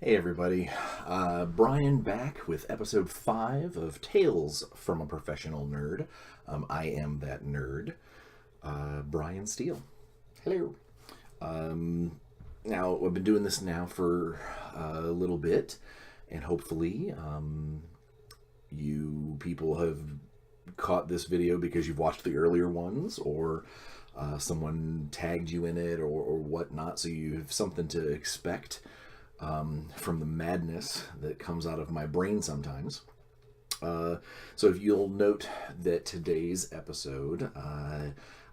Hey everybody, Bryan back with episode 5 of Tales from a Professional Nerd. I am that nerd, Bryan Steele. Hello. Now, I've been doing this now for a little bit, and hopefully you people have caught this video because you've watched the earlier ones, or someone tagged you in it, or whatnot, so you have something to expect from the madness that comes out of my brain sometimes. So if you'll note that today's episode,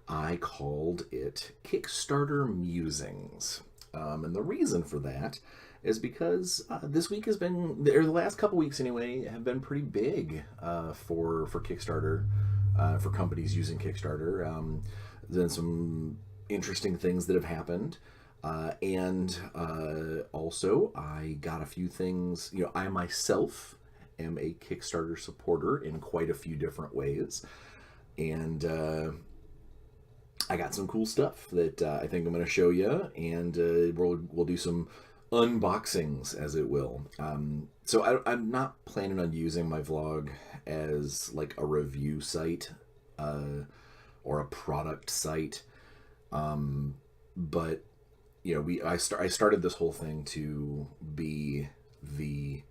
I called it Kickstarter Musings. And the reason for that is because this week has been, or the last couple weeks anyway, have been pretty big for Kickstarter, for companies using Kickstarter. Then some interesting things that have happened. And also, I got a few things. I myself am a Kickstarter supporter in quite a few different ways. And I got some cool stuff that I think I'm going to show you. And we'll do some unboxings, as it will. So I'm not planning on using my vlog as like a review site or a product site. But I started this whole thing to be the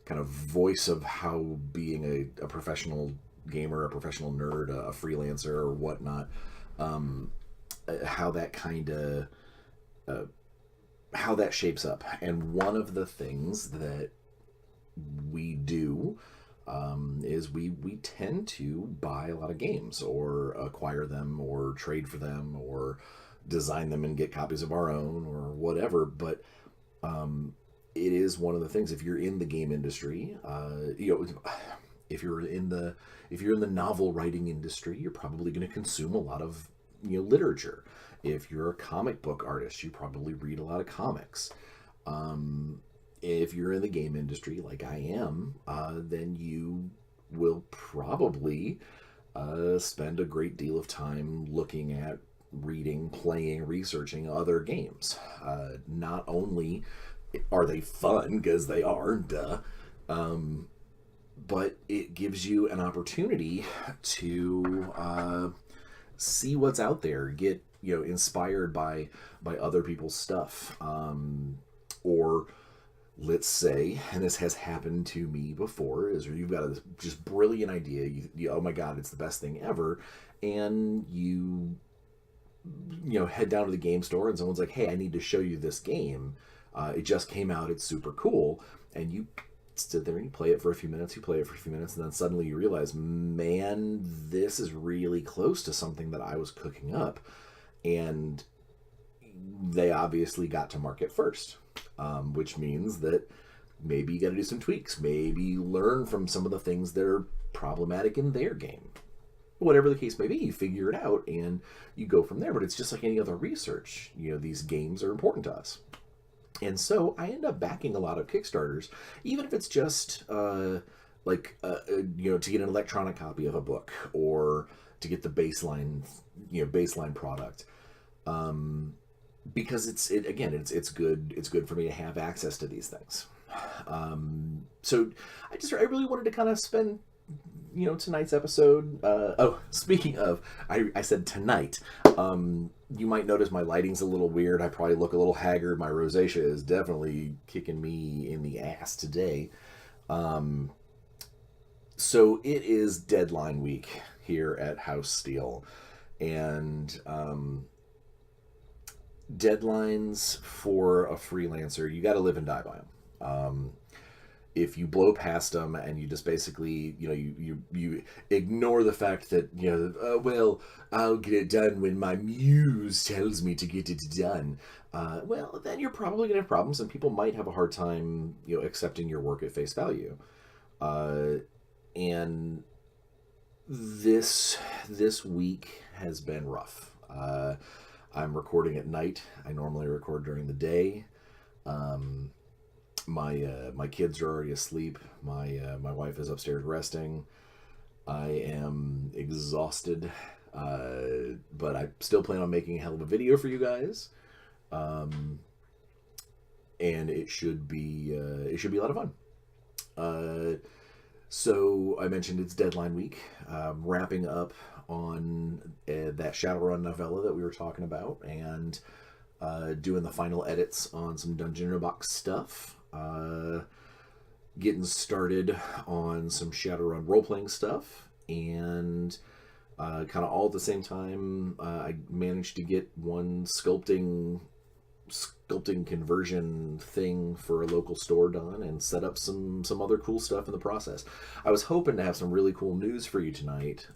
kind of voice of how being a professional gamer, a professional nerd, a freelancer, or whatnot, how that kind of how that shapes up. And one of the things that we do is we tend to buy a lot of games, or acquire them, or trade for them, or design them and get copies of our own, or whatever. But it is one of the things, if you're in the game industry, if you're in the novel writing industry, you're probably going to consume a lot of literature. If you're a comic book artist, you probably read a lot of comics. If you're in the game industry like I am, then you will probably spend a great deal of time looking at, reading, playing, researching other games. Not only are they fun, because they are, duh, but it gives you an opportunity to see what's out there, get inspired by other people's stuff, or let's say, and this has happened to me before, is you've got a just brilliant idea, oh my god, it's the best thing ever, and you head down to the game store and someone's like, hey, I need to show you this game. It just came out, it's super cool. And you sit there and you play it for a few minutes, and then suddenly you realize, man, this is really close to something that I was cooking up. And they obviously got to market first, which means that maybe you got to do some tweaks, maybe learn from some of the things that are problematic in their game. Whatever the case may be, you figure it out and you go from there. But it's just like any other research. These games are important to us. And so I end up backing a lot of Kickstarters, even if it's just to get an electronic copy of a book, or to get the baseline product. Because it's good. It's good for me to have access to these things. So I really wanted to kind of spend tonight's episode. Speaking of, I said tonight. You might notice my lighting's a little weird. I probably look a little haggard. My rosacea is definitely kicking me in the ass today. So it is deadline week here at House Steel, and deadlines for a freelancer, you got to live and die by them. If you blow past them and you just basically, you ignore the fact that, well, I'll get it done when my muse tells me to get it done. Well, then you're probably going to have problems, and people might have a hard time, accepting your work at face value. And this week has been rough. I'm recording at night. I normally record during the day. My kids are already asleep. My wife is upstairs resting. I am exhausted, but I still plan on making a hell of a video for you guys. and it should be a lot of fun. So I mentioned it's deadline week, wrapping up on that Shadowrun novella that we were talking about, and doing the final edits on some Dungeon in a Box stuff. Getting started on some Shadowrun role-playing stuff, and kind of all at the same time, I managed to get one sculpting conversion thing for a local store done, and set up some other cool stuff in the process. I was hoping to have some really cool news for you tonight,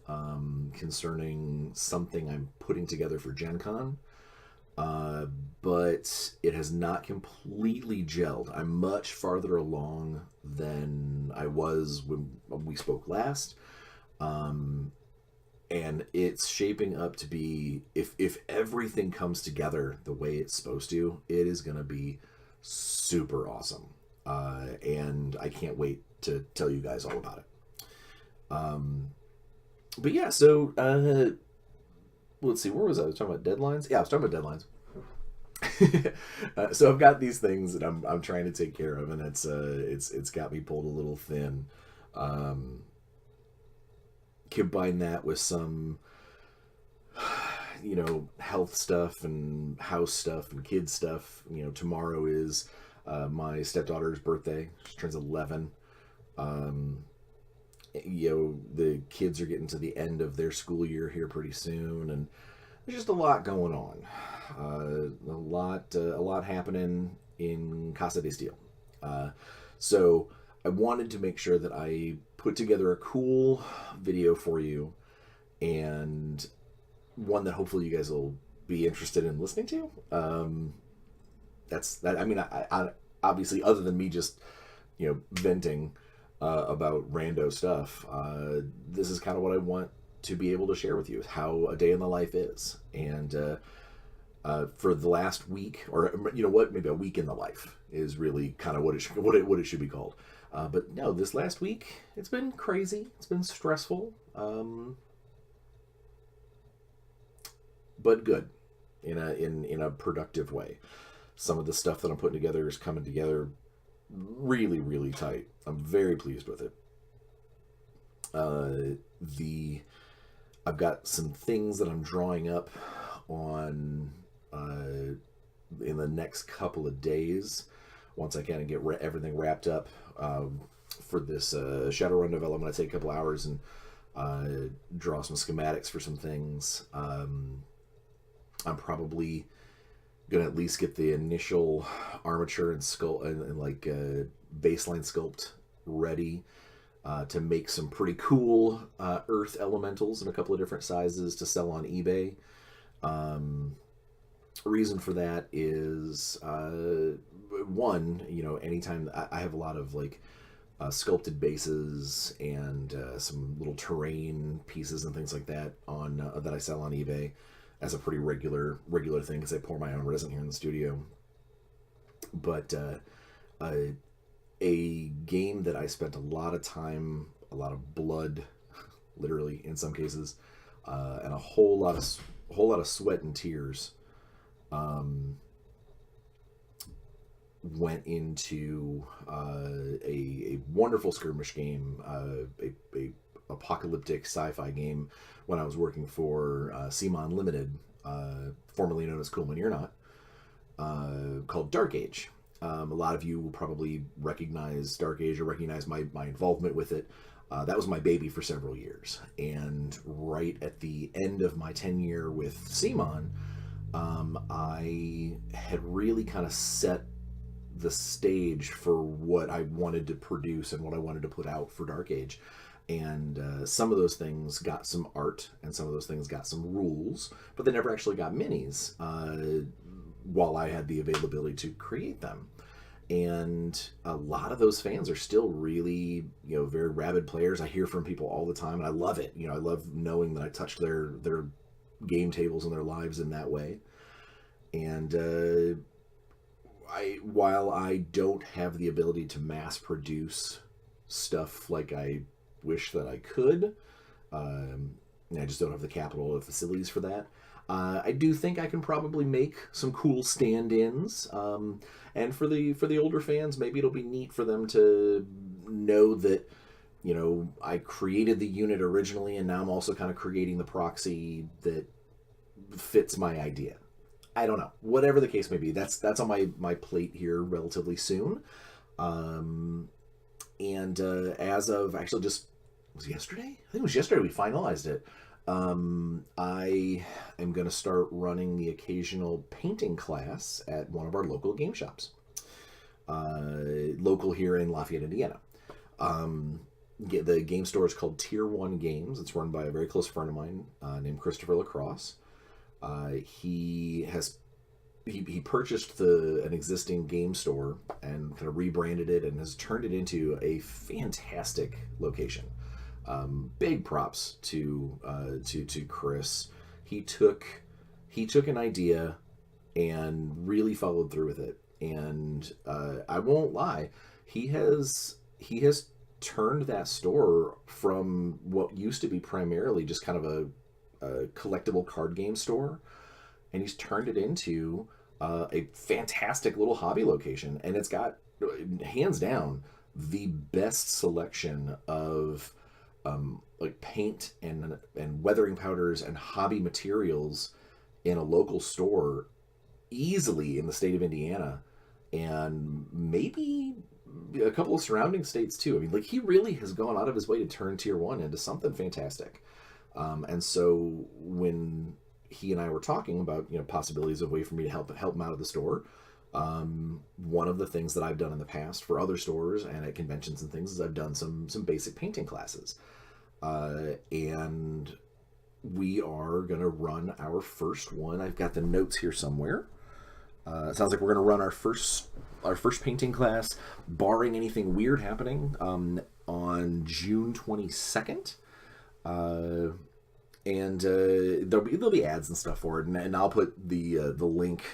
concerning something I'm putting together for Gen Con. But it has not completely gelled. I'm much farther along than I was when we spoke last. And it's shaping up to be, if everything comes together the way it's supposed to, it is going to be super awesome. And I can't wait to tell you guys all about it. But yeah, so let's see, where was I? I was talking about deadlines? Yeah, I was talking about deadlines. So I've got these things that I'm trying to take care of, and it's got me pulled a little thin. Combine that with some, health stuff and house stuff and kid stuff. Tomorrow is my stepdaughter's birthday. She turns 11. The kids are getting to the end of their school year here pretty soon, and there's just a lot going on. A lot happening in Casa de Steel. So I wanted to make sure that I put together a cool video for you, and one that hopefully you guys will be interested in listening to. That's that. I mean, I obviously, other than me just venting about rando stuff, this is kind of what I want to be able to share with you, how a day in the life is. And for the last week, or maybe a week in the life is really kind of what it should be called. But no, this last week, it's been crazy. It's been stressful, but good in a productive way. Some of the stuff that I'm putting together is coming together really, really tight. I'm very pleased with it. I've got some things that I'm drawing up on in the next couple of days. Once I kind of get everything wrapped up for this Shadowrun novella, I'm going to take a couple hours and draw some schematics for some things. I'm probably going to at least get the initial armature and sculpt and baseline sculpt ready to make some pretty cool earth elementals in a couple of different sizes to sell on eBay. Reason for that is one, anytime I have a lot of sculpted bases and some little terrain pieces and things like that on that I sell on eBay as a pretty regular thing, because I pour my own resin here in the studio. But a game that I spent a lot of time, a lot of blood, literally in some cases, and a whole lot of sweat and tears, went into a wonderful skirmish game, a apocalyptic sci-fi game when I was working for CMON Limited, formerly known as Cool When You're Not, called Dark Age. A lot of you will probably recognize Dark Age or recognize my involvement with it. That was my baby for several years. And right at the end of my tenure with CMON, I had really kind of set the stage for what I wanted to produce and what I wanted to put out for Dark Age. And some of those things got some art, and some of those things got some rules, but they never actually got minis while I had the availability to create them. And a lot of those fans are still really, very rabid players. I hear from people all the time, and I love it. I love knowing that I touched their game tables and their lives in that way. And while I don't have the ability to mass produce stuff like I wish that I could, I just don't have the capital or facilities for that. I do think I can probably make some cool stand-ins, and for the older fans, maybe it'll be neat for them to know that, I created the unit originally, and now I'm also kind of creating the proxy that fits my idea. I don't know. Whatever the case may be, that's on my plate here relatively soon. And as of actually just was it yesterday? I think it was yesterday we finalized it. I am going to start running the occasional painting class at one of our local game shops, local here in Lafayette, Indiana. The game store is called Tier 1 Games. It's run by a very close friend of mine named Christopher Lacrosse. He purchased an existing game store and kind of rebranded it and has turned it into a fantastic location. Big props to Chris. He took an idea and really followed through with it. And I won't lie, he has turned that store from what used to be primarily just kind of a collectible card game store, and he's turned it into a fantastic little hobby location. And it's got, hands down, the best selection of like paint and weathering powders and hobby materials in a local store easily in the state of Indiana, and maybe a couple of surrounding states too. I mean, like, he really has gone out of his way to turn Tier 1 into something fantastic. And so when he and I were talking about, possibilities of a way for me to help him out of the store, one of the things that I've done in the past for other stores and at conventions and things is I've done some basic painting classes. And we are going to run our first one. I've got the notes here somewhere. It sounds like we're going to run our first painting class, barring anything weird happening, on June 22nd. And there'll be ads and stuff for it, and I'll put the link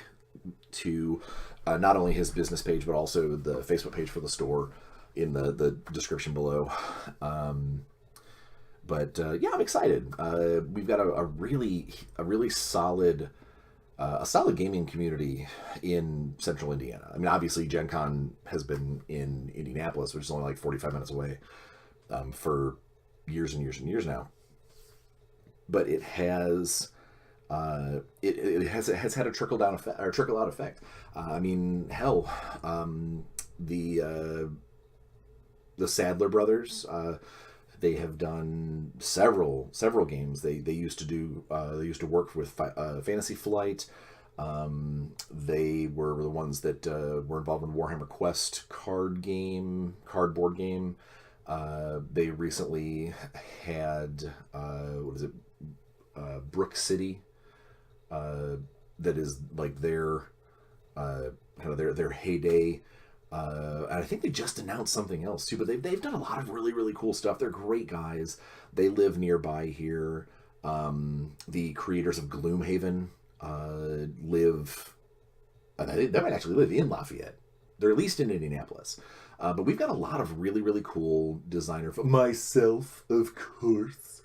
to not only his business page but also the Facebook page for the store in the description below. But I'm excited. We've got a really solid gaming community in Central Indiana. I mean, obviously Gen Con has been in Indianapolis, which is only like 45 minutes away, for years and years and years now. But it has it has had a trickle out effect. I mean, hell, the Sadler brothers, they have done several games. They used to work with Fantasy Flight. They were the ones that were involved in Warhammer Quest card board game. They recently had Brook City, that is like their kind of their heyday. And I think they just announced something else too, but they've done a lot of really, really cool stuff. They're great guys. They live nearby here. The creators of Gloomhaven live. They might actually live in Lafayette. They're at least in Indianapolis. But we've got a lot of really, really cool designers. Myself, of course.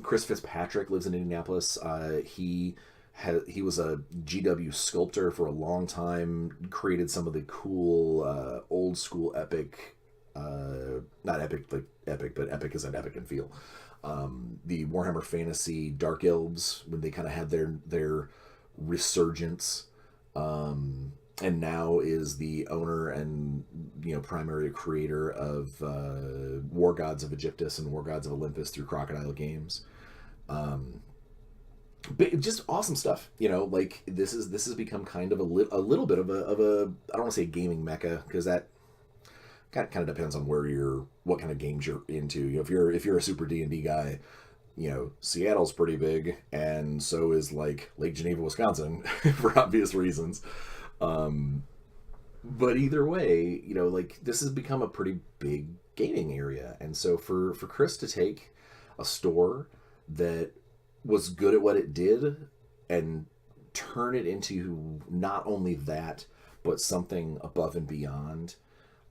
Chris Fitzpatrick lives in Indianapolis. He was a GW sculptor for a long time, created some of the cool old school epic, not epic like epic, but epic as an epic and feel. The Warhammer Fantasy Dark Elves, when they kind of had their resurgence, and now is the owner and primary creator of War Gods of Aegyptus and War Gods of Olympus through Crocodile Games. But just awesome stuff, like this has become kind of a little bit of a I don't want to say gaming mecca, because that kind of depends on what kind of games you're into. If you're a super D&D guy, Seattle's pretty big, and so is like Lake Geneva, Wisconsin, for obvious reasons. But either way, like this has become a pretty big gaming area, and so for Chris to take a store that was good at what it did and turn it into not only that but something above and beyond,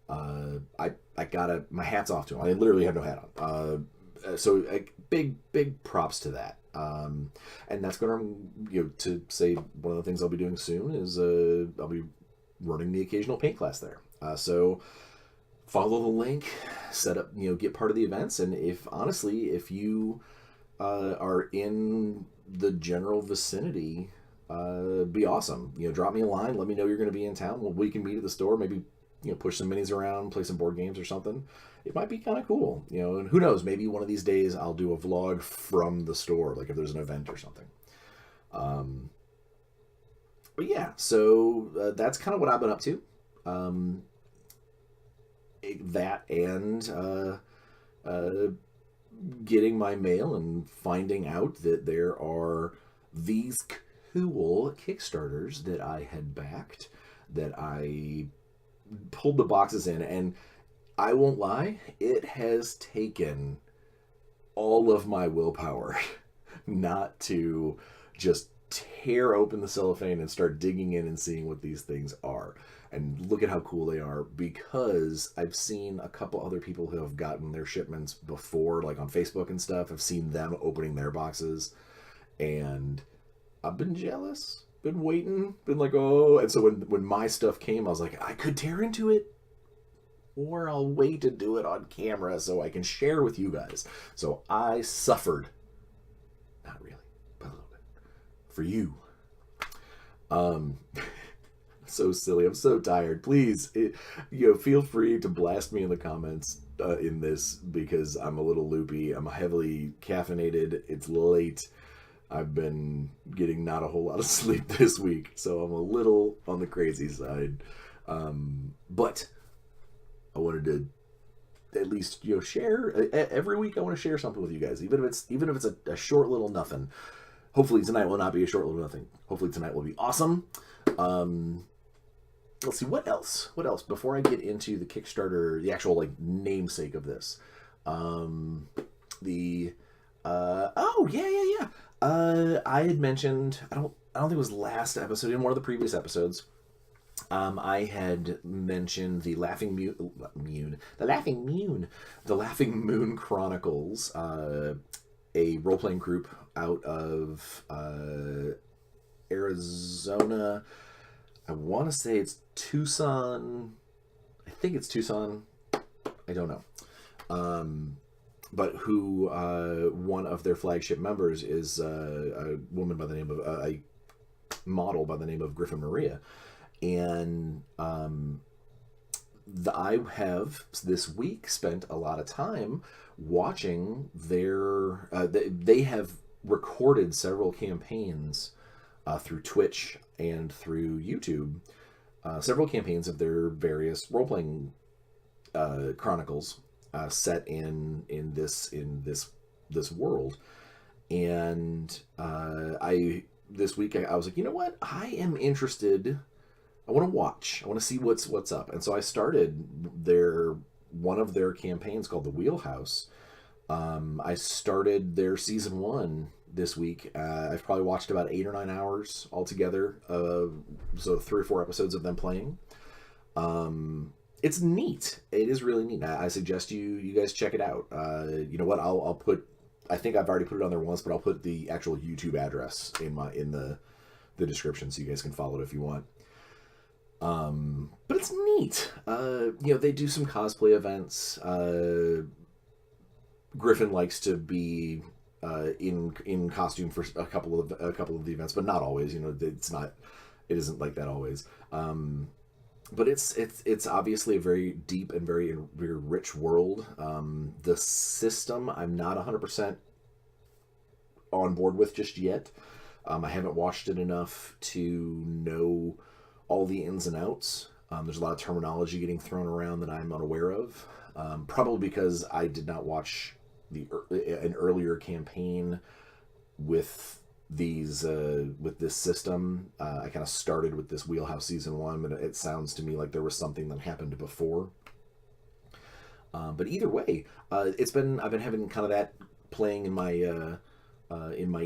I gotta, my hat's off to him. I literally have no hat on. big props to that. And that's going to say one of the things I'll be doing soon is I'll be running the occasional paint class there. So follow the link, set up, get part of the events, and if you are in the general vicinity, be awesome. Drop me a line, let me know you're going to be in town. Well, we can meet at the store, maybe push some minis around, play some board games or something. It might be kind of cool, and who knows, maybe one of these days I'll do a vlog from the store, like if there's an event or something. But yeah, so that's kind of what I've been up to. That and getting my mail and finding out that there are these cool Kickstarters that I had backed, that I pulled the boxes in, and I won't lie, it has taken all of my willpower not to just tear open the cellophane and start digging in and seeing what these things are and look at how cool they are, because I've seen a couple other people who have gotten their shipments before, like on Facebook and stuff. I've seen them opening their boxes, and I've been jealous, been waiting, been like, oh. And so when my stuff came, I was like, I could tear into it, or I'll wait to do it on camera so I can share with you guys. So I suffered, not really, but a little bit, for you. So silly. I'm so tired. Please, feel free to blast me in the comments in this, because I'm a little loopy. I'm heavily caffeinated. It's late. I've been getting not a whole lot of sleep this week, so I'm a little on the crazy side. But I wanted to at least share every week. I want to share something with you guys, even if it's a short little nothing. Hopefully tonight will not be a short little nothing. Hopefully tonight will be awesome. Let's see, what else before I get into the Kickstarter, the actual namesake of this. I had mentioned, I don't think it was last episode, in one of the previous episodes, I had mentioned the Laughing Moon Chronicles, a role-playing group out of Arizona. I want to say it's Tucson. I think it's Tucson. I don't know. But who one of their flagship members is a woman by the name of a model by the name of Griffin Maria, and I have this week spent a lot of time watching their. They have recorded several campaigns through Twitch and through YouTube, several campaigns of their various role-playing chronicles set in this world. And this week I was like, you know what? I am interested. I want to watch. I want to see what's up. And so I started one of their campaigns called The Wheelhouse. I started their season 1 this week. I've probably watched about 8 or 9 hours altogether. So 3 or 4 episodes of them playing. It's neat. It is really neat. I suggest you guys check it out. You know what? I'll put. I think I've already put it on there once, but I'll put the actual YouTube address in the description so you guys can follow it if you want. But it's neat. They do some cosplay events. Griffin likes to be in costume for a couple of the events, but not always. It isn't like that always. But it's obviously a very deep and very rich world. The system I'm not 100% on board with just yet. I haven't watched it enough to know all the ins and outs. There's a lot of terminology getting thrown around that I'm unaware of. Probably because I did not watch an earlier campaign with this system. I kind of started with this Wheelhouse season 1, but it sounds to me like there was something that happened before. But either way, I've been having kind of that playing in my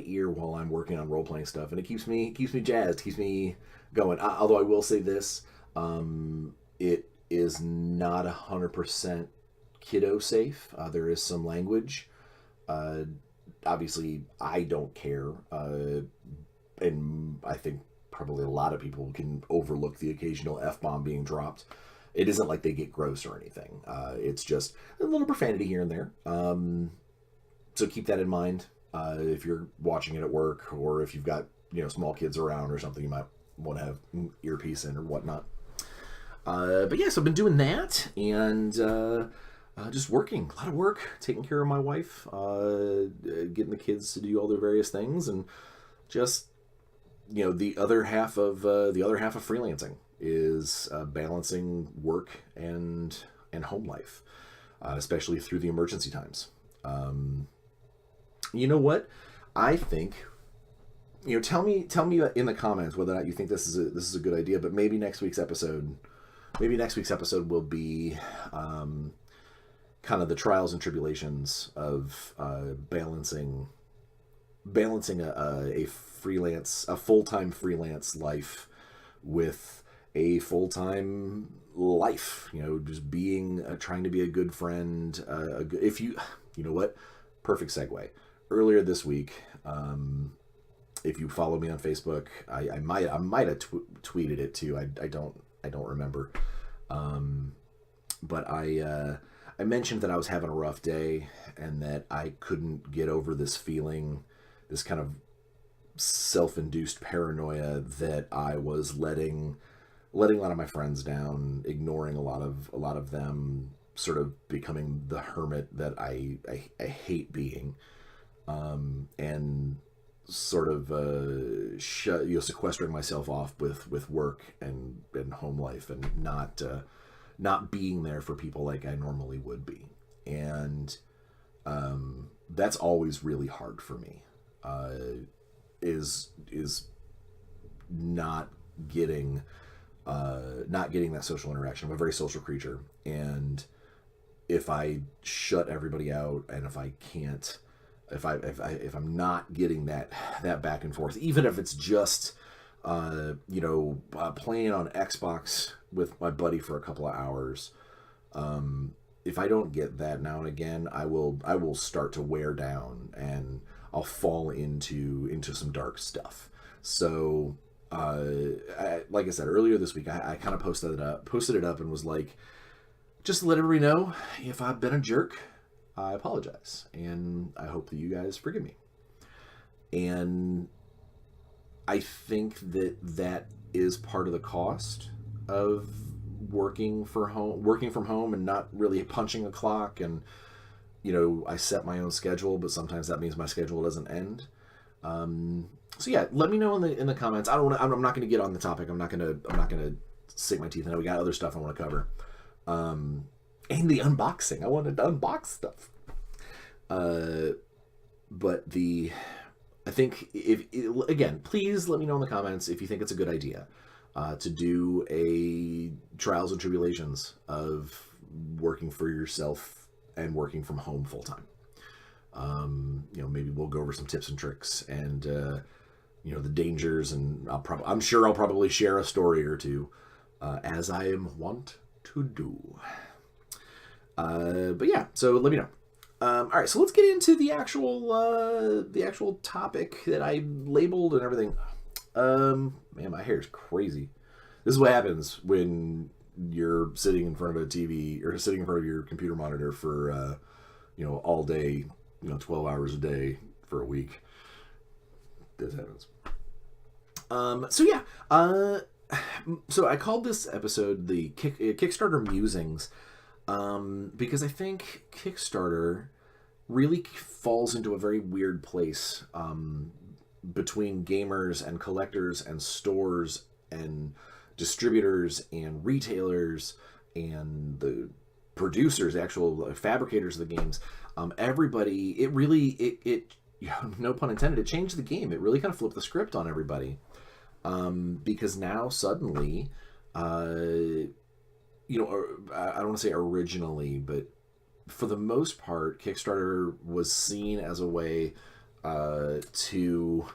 ear while I'm working on role playing stuff, and it keeps me jazzed, keeps me going. Although I will say this, it is not 100% kiddo safe. There is some language Obviously, I don't care, and I think probably a lot of people can overlook the occasional F-bomb being dropped. It isn't like they get gross or anything. It's just a little profanity here and there. So keep that in mind if you're watching it at work, or if you've got small kids around or something. You might want to have earpiece in or whatnot. But yeah, so I've been doing that and just working. A lot of work, taking care of my wife, getting the kids to do all their various things, and just the other half of freelancing is balancing work and home life, especially through the emergency times. You know what? I think tell me in the comments whether or not you think this is a good idea. But maybe next week's episode will be kind of the trials and tribulations of balancing a full-time freelance life with a full-time life. Just being trying to be a good friend. If you know what, perfect segue. Earlier this week, if you follow me on Facebook, I might have tweeted it too. I don't remember. But I mentioned that I was having a rough day and that I couldn't get over this feeling, this kind of self-induced paranoia that I was letting a lot of my friends down, ignoring a lot of them, sort of becoming the hermit that I hate being, and sort of sequestering myself off with work and home life, and not being there for people like I normally would be. And that's always really hard for me, is not getting that social interaction. I'm a very social creature, and if I shut everybody out, and if I'm not getting that back and forth, even if it's just playing on Xbox with my buddy for a couple of hours, if I don't get that now and again, I will start to wear down, and I'll fall into some dark stuff. So like I said earlier this week, I kind of posted it up and was like, just to let everybody know, if I've been a jerk, I apologize, and I hope that you guys forgive me. And I think that is part of the cost of working from home and not really punching a clock. And I set my own schedule, but sometimes that means my schedule doesn't end. So yeah, let me know in the comments. I'm not going to get on the topic. I'm not going to sink my teeth in it. We got other stuff I want to cover. And the unboxing. I wanted to unbox stuff. But I think again, please let me know in the comments if you think it's a good idea to do a trials and tribulations of working for yourself and working from home full time. Maybe we'll go over some tips and tricks and the dangers, and I'm sure I'll probably share a story or two, as I am wont to do. But yeah, so let me know. All right, so let's get into the actual topic that I labeled and everything. Man, my hair is crazy. This is what happens when you're sitting in front of a TV or sitting in front of your computer monitor for all day, 12 hours a day for a week. This happens. So yeah, so I called this episode the Kickstarter Musings, because I think Kickstarter really falls into a very weird place between gamers and collectors and stores and distributors and retailers and the producers, actual fabricators of the games. Everybody, it no pun intended, it changed the game. It really kind of flipped the script on everybody, because now suddenly, I don't want to say originally, but for the most part, Kickstarter was seen as a way to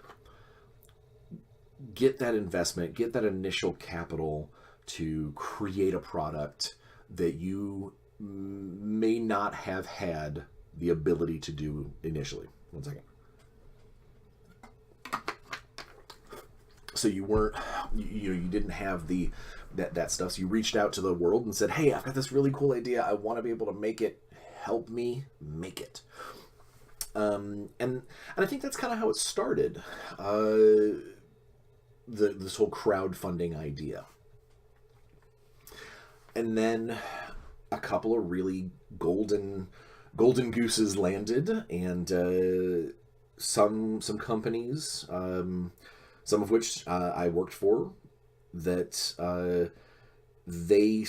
get that investment, get that initial capital to create a product that you may not have had the ability to do initially. One second. So you weren't, you didn't have that stuff. So you reached out to the world and said, hey, I've got this really cool idea. I want to be able to make it. Help me make it. And I think that's kind of how it started. This whole crowdfunding idea. And then a couple of really golden gooses landed, and some companies, some of which I worked for, that they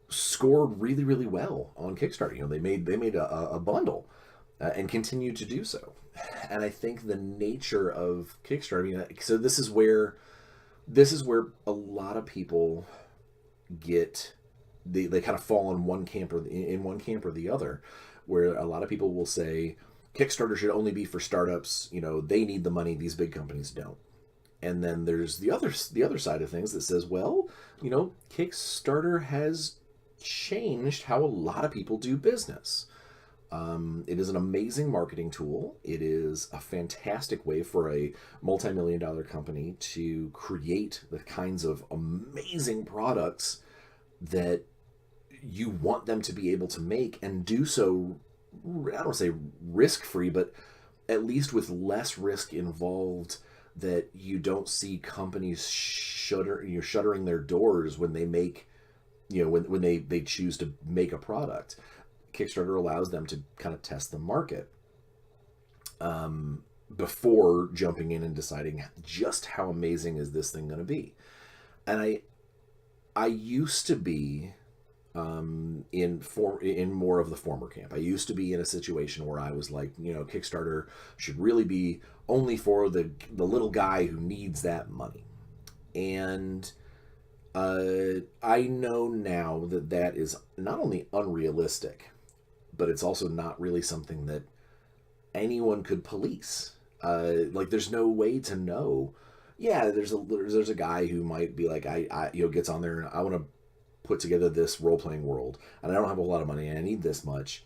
scored really, really well on Kickstarter. They made a bundle, and continue to do so. And I think the nature of Kickstarter, so this is where a lot of people get, they kind of fall in one camp or the other, where a lot of people will say Kickstarter should only be for startups. They need the money, these big companies don't. And then there's the other side of things that says, well, Kickstarter has changed how a lot of people do business. It is an amazing marketing tool. It is a fantastic way for a multi-million-dollar company to create the kinds of amazing products that you want them to be able to make, and do so, I don't want to say risk-free, but at least with less risk involved, that you don't see companies shuttering their doors when they make, when they choose to make a product. Kickstarter allows them to kind of test the market before jumping in and deciding just how amazing is this thing going to be. And I used to be in more of the former camp. I used to be in a situation where I was like, Kickstarter should really be only for the little guy who needs that money. And I know now that is not only unrealistic, but it's also not really something that anyone could police. There's no way to know. Yeah, there's a guy who might be like, I gets on there and I want to put together this role-playing world, and I don't have a lot of money and I need this much,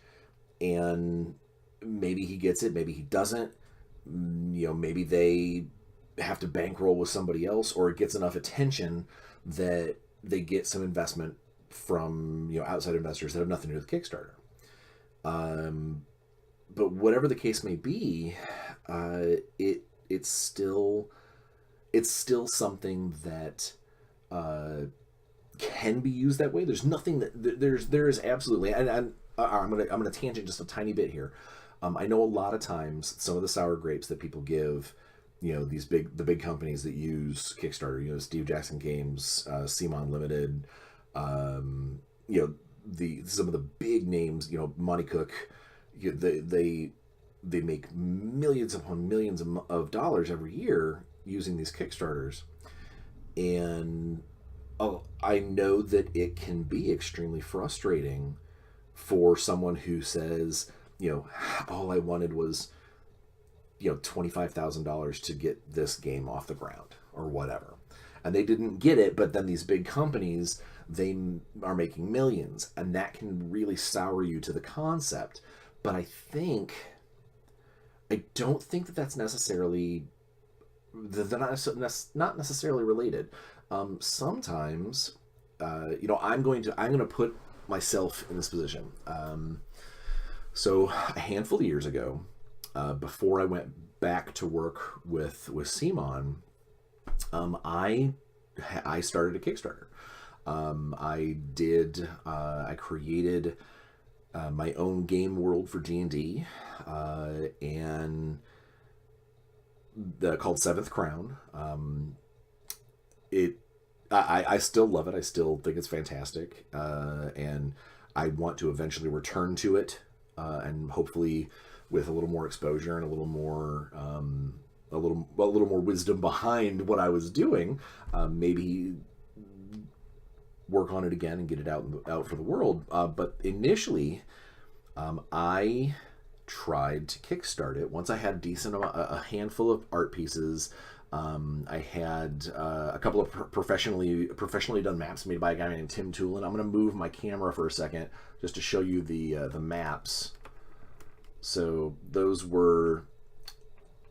and maybe he gets it, maybe he doesn't. Maybe they have to bankroll with somebody else, or it gets enough attention that they get some investment from outside investors that have nothing to do with Kickstarter. But whatever the case may be, it's still something that can be used that way. There's nothing that there is absolutely, and I'm gonna tangent just a tiny bit here. I know a lot of times some of the sour grapes that people give, the big companies that use Kickstarter, Steve Jackson Games, CMON Limited, some of the big names, Monty Cook, they make millions upon millions of dollars every year using these Kickstarters, and I know that it can be extremely frustrating for someone who says, all I wanted was, $25,000 to get this game off the ground or whatever. And they didn't get it, but then these big companies, they are making millions, and that can really sour you to the concept. But I don't think that that's necessarily, they're not necessarily related. Sometimes, I'm going to put myself in this position. So a handful of years ago, before I went back to work with CMON, I started a Kickstarter. I created my own game world for D&D, and called Seventh Crown. I still love it. I still think it's fantastic, and I want to eventually return to it, and hopefully with a little more exposure and a little more wisdom behind what I was doing, maybe work on it again and get it out for the world. But initially, I tried to kickstart it. Once I had a handful of art pieces, I had a couple of professionally done maps made by a guy named Tim Toolin. I'm going to move my camera for a second just to show you the maps So those are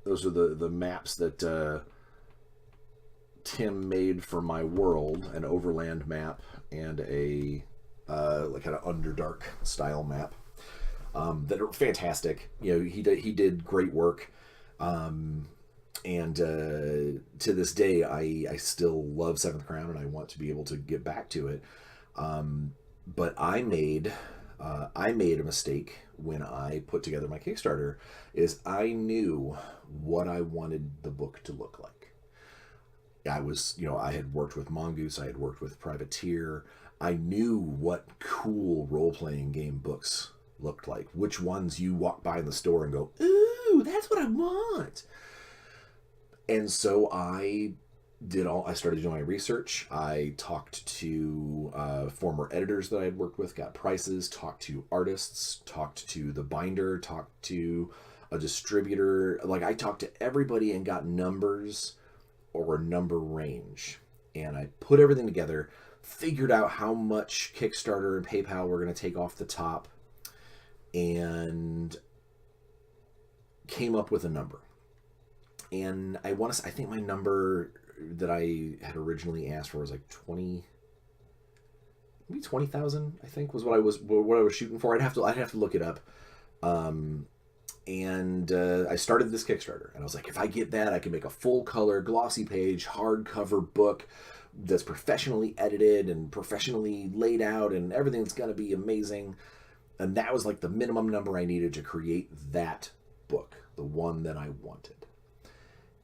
the maps that Tim made for my world, an overland map and a like kind of Underdark style map that are fantastic. You know, he did great work. And to this day, I still love Seventh Crown, and I want to be able to get back to it. But I made a mistake when I put together my Kickstarter. Is I knew what I wanted the book to look like. I had worked with Mongoose, I had worked with Privateer. I knew what cool role-playing game books looked like. Which ones you walk by in the store and go, ooh, that's what I want. And so I started doing my research. I talked to former editors that I had worked with, got prices, talked to artists, talked to the binder, talked to a distributor. Like, I talked to everybody and got numbers or a number range. And I put everything together, figured out how much Kickstarter and PayPal were going to take off the top, and came up with a number. And I think my number that I had originally asked for was like 20,000, I think was what I was shooting for. I'd have to look it up. And I started this Kickstarter, and I was like, if I get that, I can make a full color, glossy page, hardcover book that's professionally edited and professionally laid out, and everything's going to be amazing. And that was like the minimum number I needed to create that book, the one that I wanted.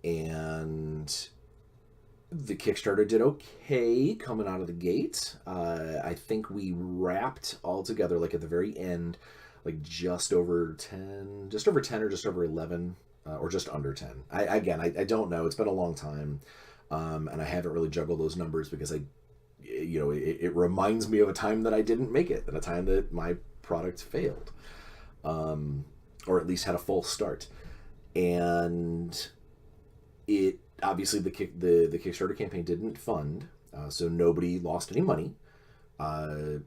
And the Kickstarter did okay coming out of the gate. I think we wrapped all together, like at the very end, like just over 10 or just over 11, or just under 10. I don't know. It's been a long time. And I haven't really juggled those numbers because it reminds me of a time that I didn't make it, and a time that my product failed, or at least had a false start. And it obviously the Kickstarter campaign didn't fund, so nobody lost any money, other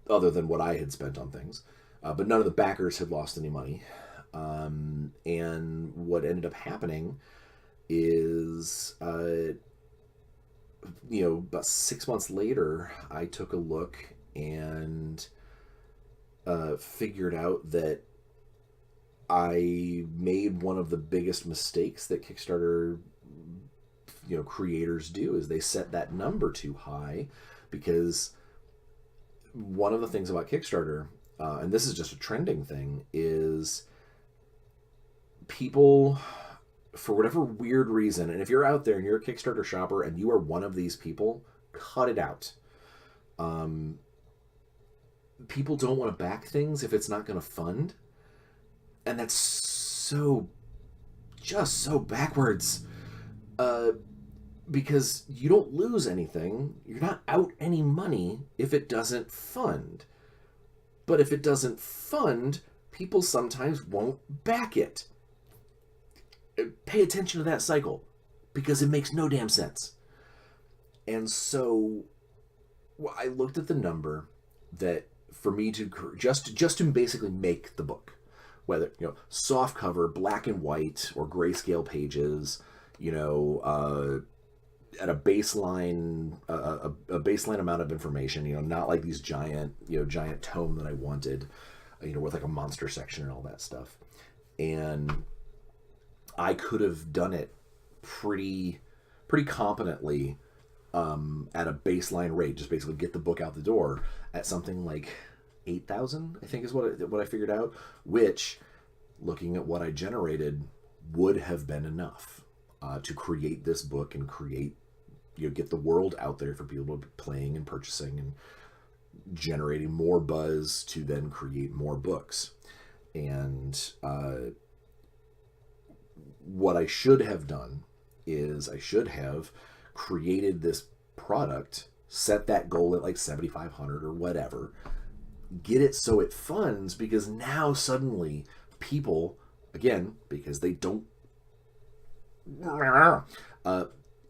than what I had spent on things. But none of the backers had lost any money. And what ended up happening is, about 6 months later, I took a look and figured out that I made one of the biggest mistakes that Kickstarter, creators do, is they set that number too high. Because one of the things about Kickstarter, and this is just a trending thing, is people, for whatever weird reason, and if you're out there and you're a Kickstarter shopper and you are one of these people, cut it out. People don't want to back things if it's not going to fund. And that's just so backwards. Because you don't lose anything. You're not out any money if it doesn't fund. But if it doesn't fund, people sometimes won't back it. Pay attention to that cycle, because it makes no damn sense. And so I looked at the number that for me to just to basically make the book, whether soft cover, black and white, or grayscale pages, at a baseline amount of information, not like these giant tome that I wanted, with like a monster section and all that stuff. And I could have done it pretty competently at a baseline rate, just basically get the book out the door at something like 8,000, I think is what I figured out, which, looking at what I generated, would have been enough to create this book and get the world out there for people to be playing and purchasing and generating more buzz to then create more books. And what I should have done is I should have created this product, set that goal at like 7,500 or whatever, get it so it funds, because now suddenly people, again, because they don't,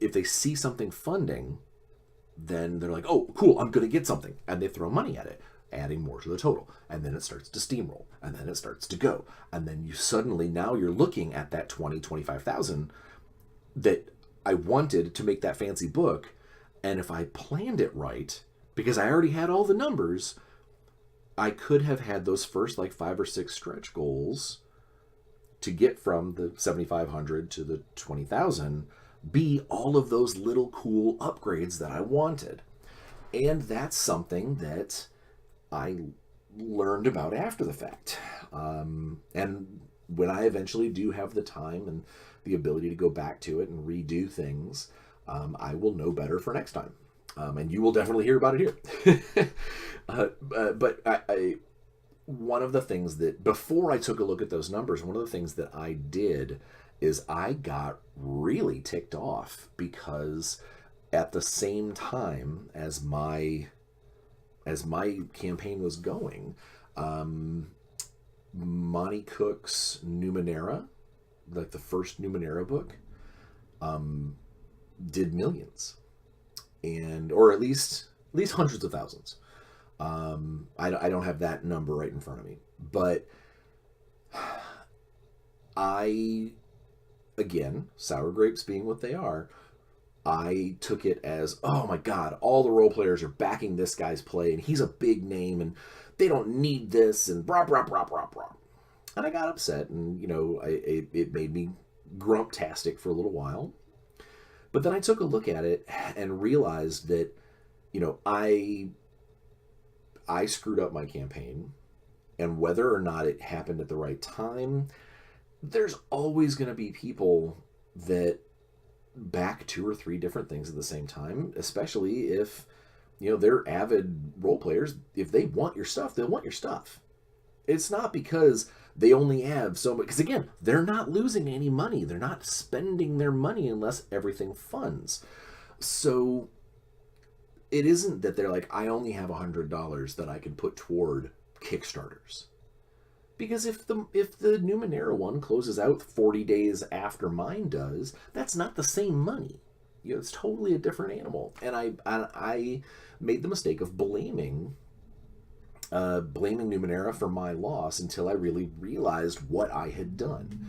if they see something funding, then they're like, oh, cool, I'm going to get something, and they throw money at it. adding more to the total. And then it starts to steamroll, and then it starts to go. And then you suddenly, now you're looking at that 25,000 that I wanted to make that fancy book. And if I planned it right, because I already had all the numbers, I could have had those first like 5 or 6 stretch goals to get from the 7,500 to the 20,000 be all of those little cool upgrades that I wanted. And that's something that I learned about after the fact. And when I eventually do have the time and the ability to go back to it and redo things, I will know better for next time. And you will definitely hear about it here. But one of the things that, before I took a look at those numbers, one of the things that I did is I got really ticked off because at the same time as my campaign was going, Monty Cook's Numenera, like the first Numenera book, did millions, or at least hundreds of thousands. I don't have that number right in front of me, but again, sour grapes being what they are, I took it as, oh my God, all the role players are backing this guy's play, and he's a big name, and they don't need this, and brah, brah, brah, brah, brah. And I got upset, and, it made me grumptastic for a little while. But then I took a look at it and realized that, I screwed up my campaign, and whether or not it happened at the right time, there's always going to be people that back 2 or 3 different things at the same time, especially if, they're avid role players. If they want your stuff, they'll want your stuff. It's not because they only have so much, because again, they're not losing any money. They're not spending their money unless everything funds. So it isn't that they're like, I only have $100 that I can put toward Kickstarters. Because if the Numenera one closes out 40 days after mine does, that's not the same money. It's totally a different animal. And I made the mistake of blaming Numenera for my loss until I really realized what I had done,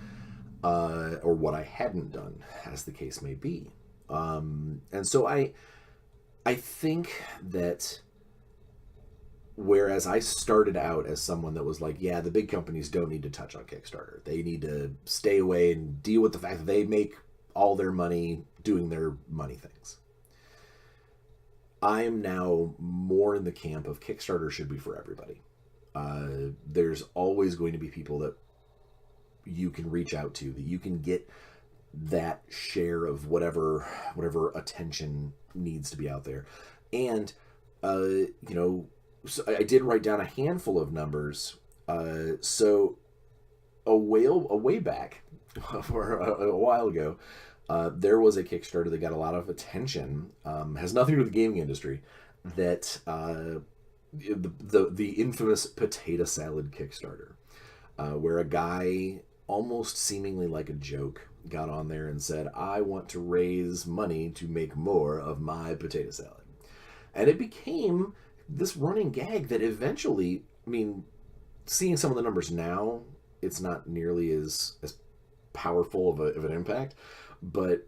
or what I hadn't done, as the case may be. And so I think that, whereas I started out as someone that was like, yeah, the big companies don't need to touch on Kickstarter. They need to stay away and deal with the fact that they make all their money doing their money things. I am now more in the camp of Kickstarter should be for everybody. There's always going to be people that you can reach out to, that you can get that share of whatever attention needs to be out there. And, so I did write down a handful of numbers. So a way back, or a while ago, there was a Kickstarter that got a lot of attention. Has nothing to do with the gaming industry. That the infamous potato salad Kickstarter, where a guy, almost seemingly like a joke, got on there and said, I want to raise money to make more of my potato salad. And it became this running gag that eventually, seeing some of the numbers now, it's not nearly as powerful of an impact, but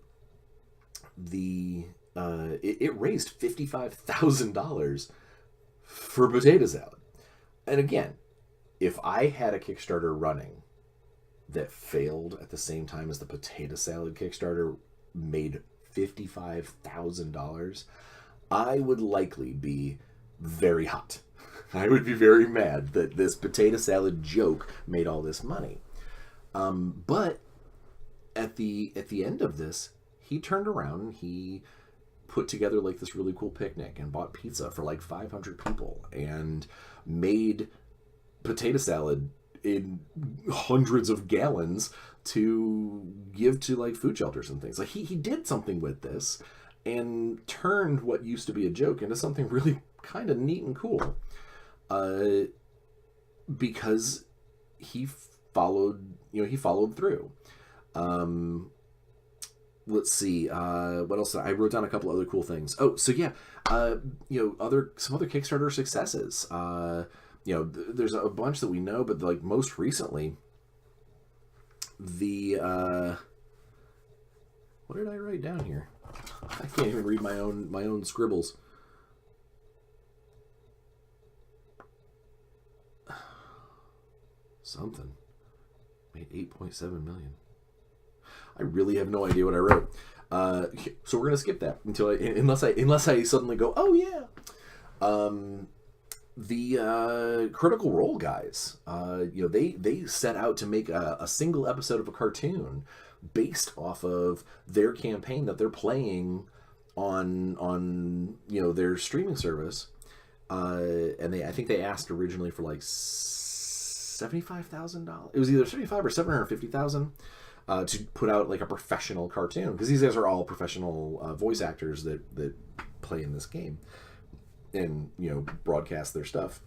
it raised $55,000 for potato salad. And again, if I had a Kickstarter running that failed at the same time as the potato salad Kickstarter made $55,000, I would likely be very hot. I would be very mad that this potato salad joke made all this money. But at the end of this, he turned around and he put together like this really cool picnic and bought pizza for like 500 people and made potato salad in hundreds of gallons to give to like food shelters and things. Like he did something with this and turned what used to be a joke into something really kind of neat and cool. Because he followed through. let's see. What else? I wrote down a couple other cool things. Oh, so yeah, some other Kickstarter successes. There's a bunch that we know, but like most recently, the what did I write down here? I can't even read my own scribbles. Something made 8.7 million. I really have no idea what I wrote. So we're gonna skip that unless I suddenly go, oh yeah. The Critical Role guys, they set out to make a single episode of a cartoon based off of their campaign that they're playing on their streaming service, and I think they asked originally for like $75,000. It was either 75 or 750,000. To put out like a professional cartoon, because these guys are all professional voice actors that play in this game and broadcast their stuff.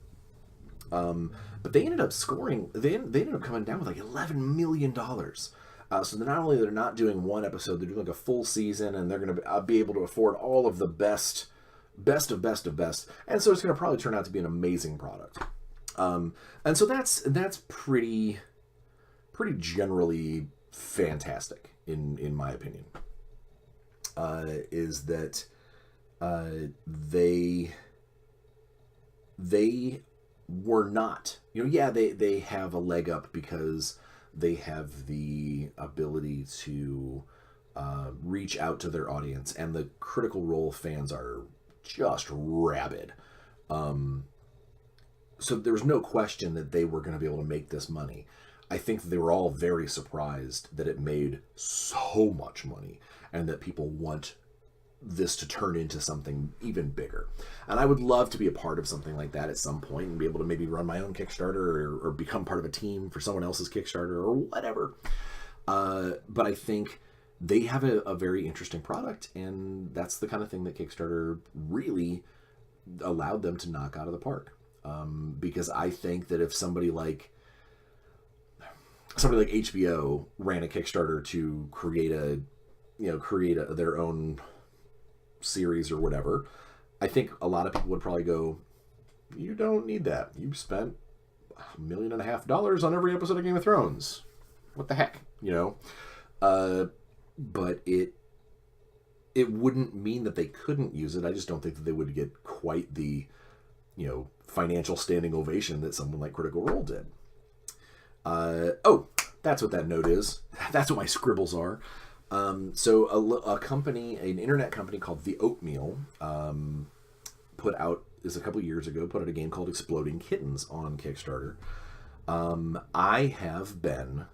But they ended up scoring. They ended up coming down with like $11 million. So they're not doing one episode, they're doing like a full season, and they're going to be able to afford all of the best of best, and so it's going to probably turn out to be an amazing product. And so that's pretty generally fantastic in my opinion. Is that they were not, they have a leg up because they have the ability to reach out to their audience, and the Critical Role fans are just rabid. So there was no question that they were going to be able to make this money. I think that they were all very surprised that it made so much money and that people want this to turn into something even bigger. And I would love to be a part of something like that at some point and be able to maybe run my own Kickstarter or become part of a team for someone else's Kickstarter or whatever. But I think they have a very interesting product, and that's the kind of thing that Kickstarter really allowed them to knock out of the park. Because I think that if somebody like HBO ran a Kickstarter to create their own series or whatever, I think a lot of people would probably go, you don't need that. You spent $1.5 million on every episode of Game of Thrones. What the heck, but it wouldn't mean that they couldn't use it. I just don't think that they would get quite the financial standing ovation that someone like Critical Role did. That's what that note is. That's what my scribbles are. So an internet company called The Oatmeal, put out a couple years ago a game called Exploding Kittens on Kickstarter. I have been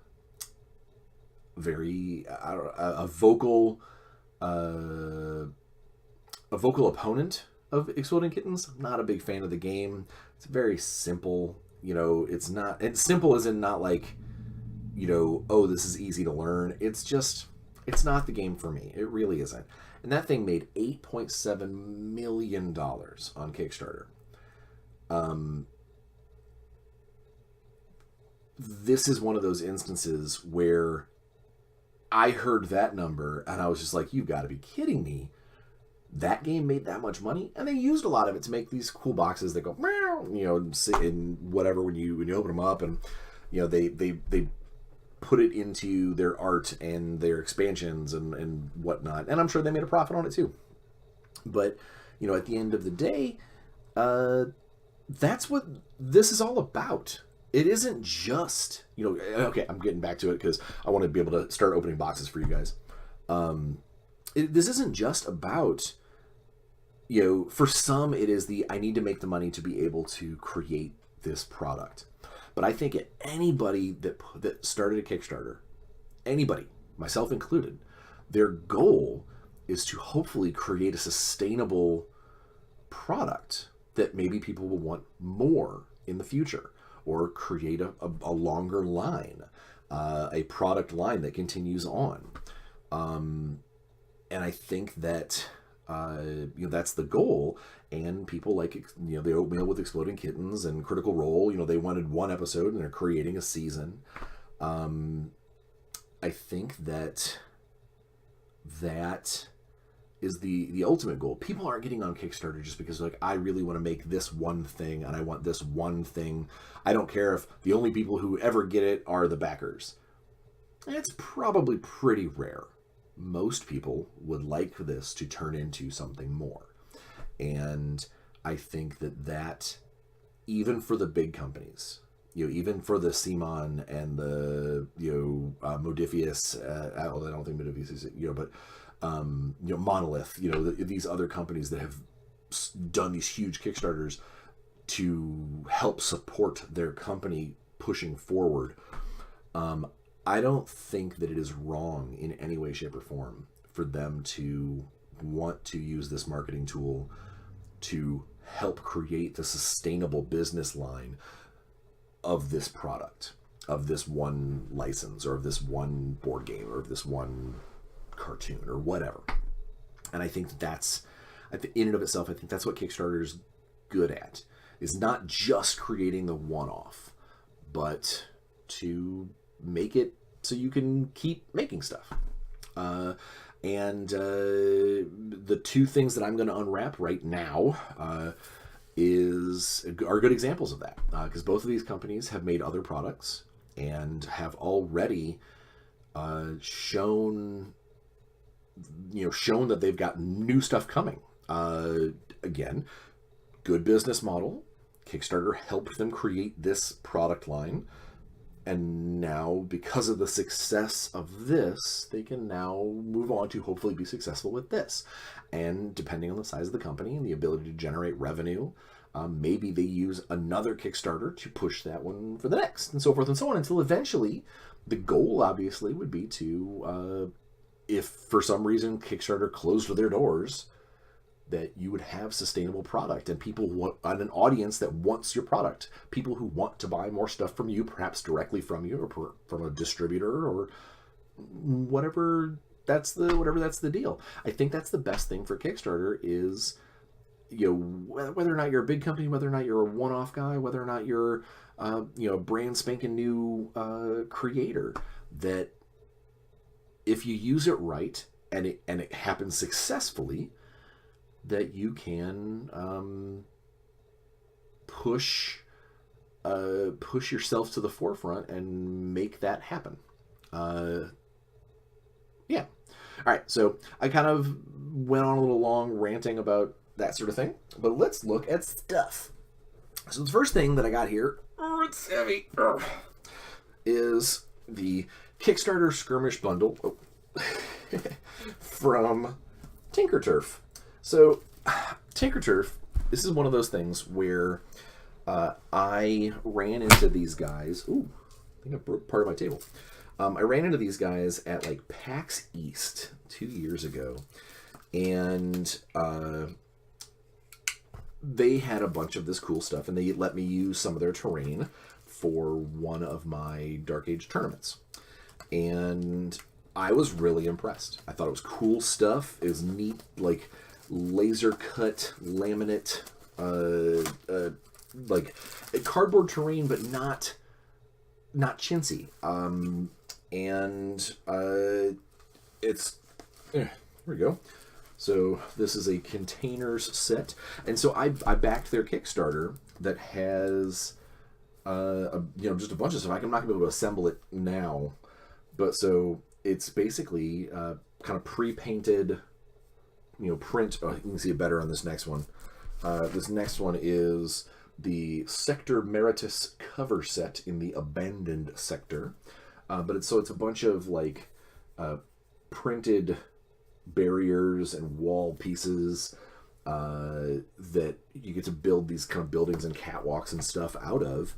very a vocal opponent of Exploding Kittens. I'm not a big fan of the game. It's very simple. It's simple as in not like, this is easy to learn. It's not the game for me. It really isn't. And that thing made $8.7 million on Kickstarter. This is one of those instances where I heard that number and I was just like, you've got to be kidding me. That game made that much money, and they used a lot of it to make these cool boxes that go meow, and whatever when you open them up, and they put it into their art and their expansions and whatnot, and I'm sure they made a profit on it too. But at the end of the day, that's what this is all about. It isn't just okay. I'm getting back to it because I want to be able to start opening boxes for you guys. This isn't just about, for some it is I need to make the money to be able to create this product. But I think anybody that started a Kickstarter, anybody, myself included, their goal is to hopefully create a sustainable product that maybe people will want more in the future, or create a longer line, a product line that continues on. And I think that that's the goal. And people like The Oatmeal with Exploding Kittens and Critical Role, they wanted one episode and they're creating a season. I think that that is the ultimate goal. People aren't getting on Kickstarter just because like, I really want to make this one thing and I want this one thing. I don't care if the only people who ever get it are the backers. It's probably pretty rare. Most people would like this to turn into something more. And I think that even for the big companies, even for the Simon and the, Modifius, I don't think Modifius is, but, Monolith, these other companies that have done these huge Kickstarters to help support their company pushing forward. I don't think that it is wrong in any way, shape, or form for them to want to use this marketing tool to help create the sustainable business line of this product, of this one license, or of this one board game, or of this one cartoon, or whatever. And I think that's, in and of itself, I think that's what Kickstarter's good at, is not just creating the one-off, but to make it so you can keep making stuff. The two things that I'm going to unwrap right now are good examples of that, because both of these companies have made other products and have already shown that they've got new stuff coming. Again, good business model. Kickstarter helped them create this product line. And now, because of the success of this, they can now move on to hopefully be successful with this. And depending on the size of the company and the ability to generate revenue, maybe they use another Kickstarter to push that one for the next, and so forth and so on, until eventually the goal, obviously, would be to, if for some reason Kickstarter closed their doors, that you would have sustainable product and people want an audience that wants your product, people who want to buy more stuff from you, perhaps directly from you or from a distributor or whatever. That's the deal. I think that's the best thing for Kickstarter is, whether or not you're a big company, whether or not you're a one-off guy, whether or not you're, a brand spanking new creator, that if you use it right and it happens successfully, that you can push yourself to the forefront and make that happen. Yeah. All right. So I kind of went on a little long ranting about that sort of thing, but let's look at stuff. So the first thing that I got here, it's heavy, is the Kickstarter Skirmish Bundle from Tinkerturf. So, Tinkerturf, this is one of those things where I ran into these guys. Ooh, I think I broke part of my table. I ran into these guys at like PAX East 2 years ago, and they had a bunch of this cool stuff, and they let me use some of their terrain for one of my Dark Age tournaments. And I was really impressed. I thought it was cool stuff. It was neat, like laser cut laminate, like cardboard terrain, but not chintzy. It's here we go. So this is a containers set, and so I backed their Kickstarter that has just a bunch of stuff. I'm not gonna be able to assemble it now, but so it's basically kind of pre-painted. Print. Oh, you can see it better on this next one. This next one is the Sector Meritus cover set in the abandoned sector, but it's a bunch of like printed barriers and wall pieces that you get to build these kind of buildings and catwalks and stuff out of,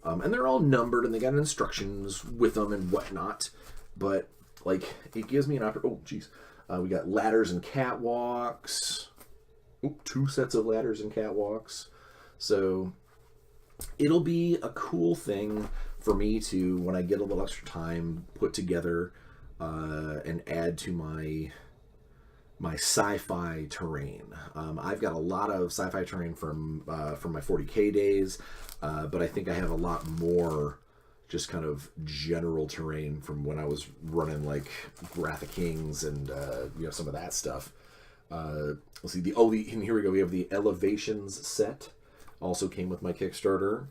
and they're all numbered and they got instructions with them and whatnot. But like it gives me an opportunity. Oh, geez. We got ladders and catwalks. Ooh, 2 sets of ladders and catwalks. So it'll be a cool thing for me to, when I get a little extra time, put together and add to my sci-fi terrain. I've got a lot of sci-fi terrain from my 40K days, but I think I have a lot more just kind of general terrain from when I was running like Wrath of Kings and some of that stuff. Let's see, and here we go. We have the Elevations set. Also came with my Kickstarter.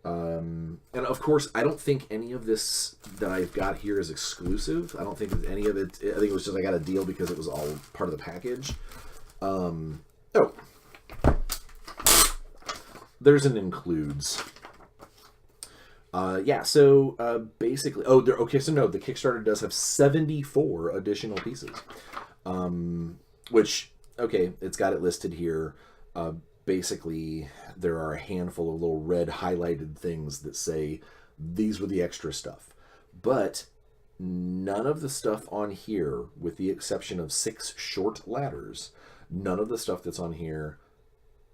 And of course, I don't think any of this that I've got here is exclusive. I don't think any of it. I think it was just I got a deal because it was all part of the package. There's an includes. Basically, the Kickstarter does have 74 additional pieces. It's got it listed here. Basically, there are a handful of little red highlighted things that say these were the extra stuff. But none of the stuff on here, with the exception of 6 short ladders, none of the stuff that's on here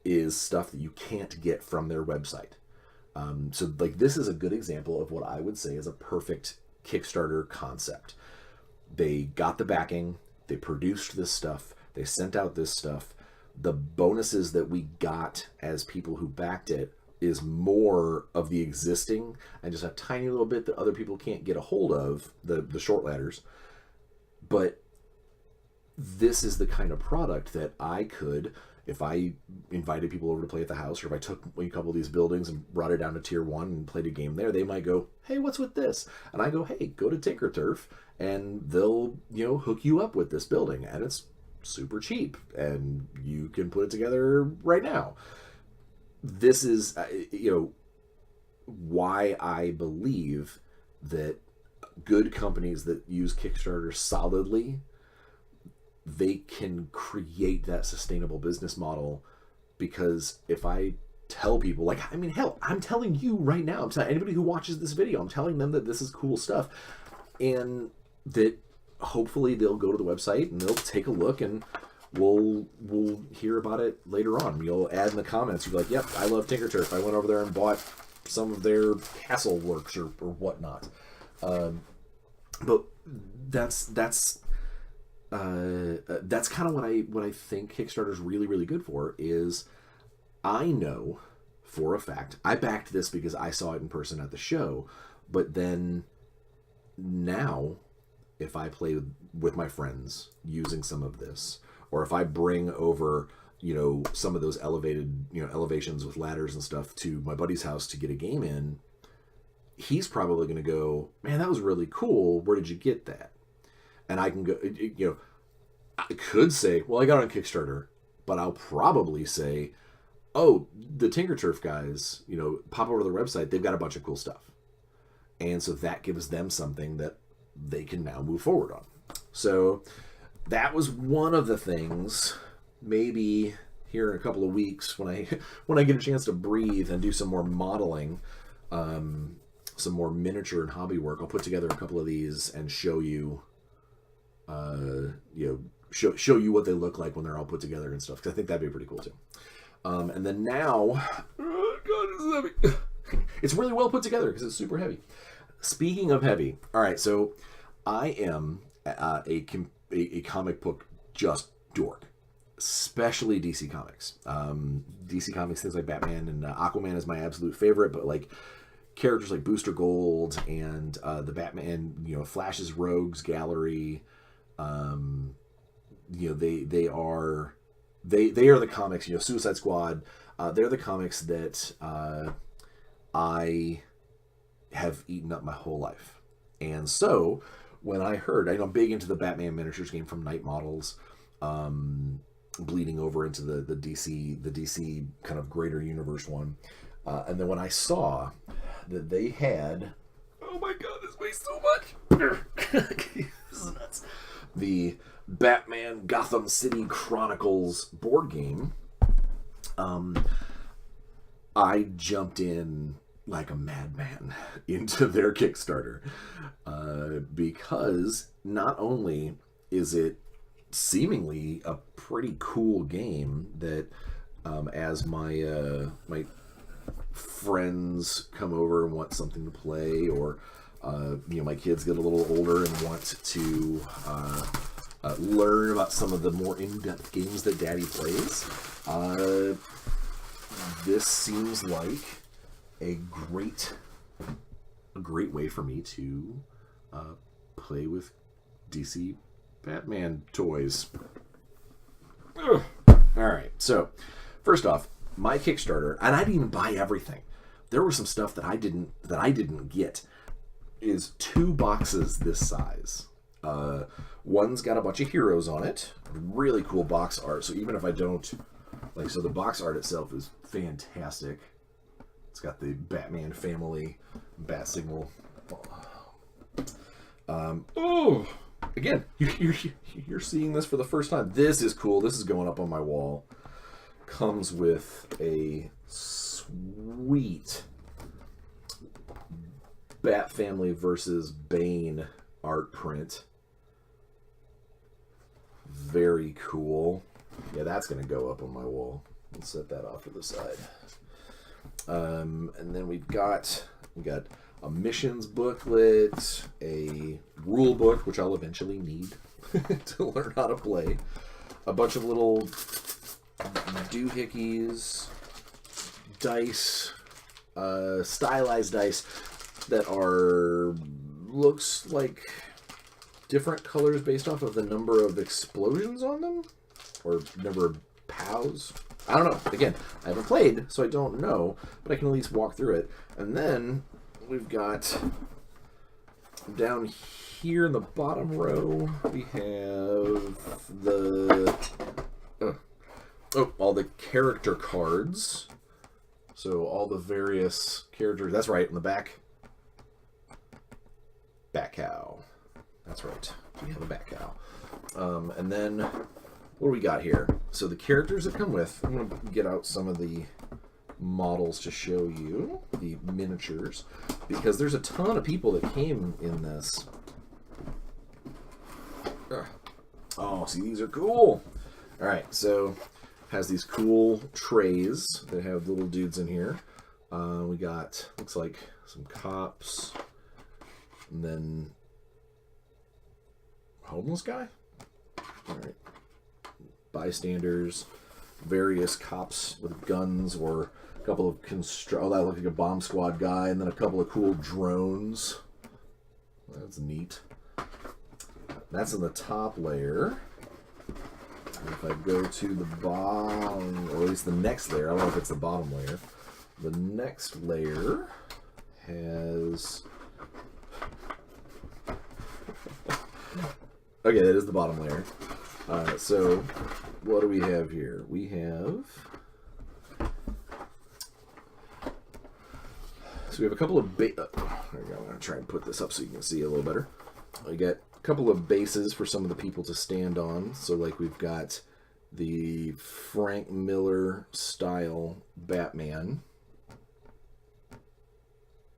is stuff that you can't get from their website. This is a good example of what I would say is a perfect Kickstarter concept. They got the backing, they produced this stuff, they sent out this stuff. The bonuses that we got as people who backed it is more of the existing and just a tiny little bit that other people can't get a hold of, the short ladders. But this is the kind of product that I could, if I invited people over to play at the house, or if I took a couple of these buildings and brought it down to tier 1 and played a game there, they might go, hey, what's with this? And I go, hey, go to Tinkerturf, and they'll, hook you up with this building. And it's super cheap, and you can put it together right now. This is, why I believe that good companies that use Kickstarter solidly, they can create that sustainable business model. Because if I tell people, I'm telling you right now, I'm telling anybody who watches this video, I'm telling them that this is cool stuff, and that hopefully they'll go to the website and they'll take a look, and we'll hear about it later on. You'll add in the comments, you'll be like, yep, I love Tinkerturf. I went over there and bought some of their castle works or whatnot. But that's kind of what I think Kickstarter's really, really good for. Is I know for a fact, I backed this because I saw it in person at the show, but then now if I play with my friends using some of this, or if I bring over, some of those elevations with ladders and stuff to my buddy's house to get a game in, he's probably going to go, man, that was really cool. Where did you get that? And I can go, I could say, well, I got it on Kickstarter, but I'll probably say, oh, the Tinkerturf guys, pop over to their website. They've got a bunch of cool stuff. And so that gives them something that they can now move forward on. So that was one of the things. Maybe here in a couple of weeks, when I get a chance to breathe and do some more modeling, some more miniature and hobby work, I'll put together a couple of these and show you, show you what they look like when they're all put together and stuff. Because I think that'd be pretty cool too. And then now, oh God, this is heavy. It's really well put together because it's super heavy. Speaking of heavy, all right, so I am a comic book just dork, especially DC Comics. DC Comics, things like Batman and Aquaman is my absolute favorite, but like characters like Booster Gold and the Batman, Flash's Rogues Gallery, they are the comics, Suicide Squad, they're the comics that I have eaten up my whole life. And so when I heard, I'm big into the Batman miniatures game from Night Models, bleeding over into the DC kind of greater universe one. And then when I saw that they had, oh my God, this weighs so much. This is nuts. The Batman Gotham City Chronicles board game, I jumped in like a madman into their Kickstarter, because not only is it seemingly a pretty cool game that, as my my friends come over and want something to play, or my kids get a little older and want to learn about some of the more in-depth games that Daddy plays, this seems like a great a great way for me to play with DC Batman toys. Ugh. All right, so first off, my Kickstarter, and I didn't even buy everything. There was some stuff that I didn't get. Is 2 boxes this size. One's got a bunch of heroes on it. Really cool box art. So even if I don't like, so the box art itself is fantastic. It's got the Batman family, bat signal. Again, you're seeing this for the first time. This is cool. This is going up on my wall. Comes with a sweet Bat Family versus Bane art print. Very cool. Yeah, that's going to go up on my wall. Let's set that off to the side. And then we've got a missions booklet, a rule book, which I'll eventually need to learn how to play. A bunch of little doohickeys, dice, stylized dice that looks like different colors based off of the number of explosions on them, or number of POWs. I don't know. Again, I haven't played, so I don't know, but I can at least walk through it. And then we've got down here in the bottom row, we have all the character cards. So all the various characters. That's right, in the back. Bat Cow. That's right. We have a Bat Cow. And then, what do we got here? So the characters that come with, I'm going to get out some of the models to show you, the miniatures, because there's a ton of people that came in this. Oh, see, these are cool. All right, so has these cool trays that have little dudes in here. We got, looks like some cops, and then homeless guy. All right, bystanders, various cops with guns, or a couple of oh, that looks like a bomb squad guy, and then a couple of cool drones. That's neat. That's in the top layer. If I go to the bottom, or at least the next layer, I don't know if it's the bottom layer. The next layer has... Okay, that is the bottom layer. So, what do we have here? We have... So we have a couple of... There we go. I'm going to try and put this up so you can see a little better. We got a couple of bases for some of the people to stand on. So, like, we've got the Frank Miller style Batman.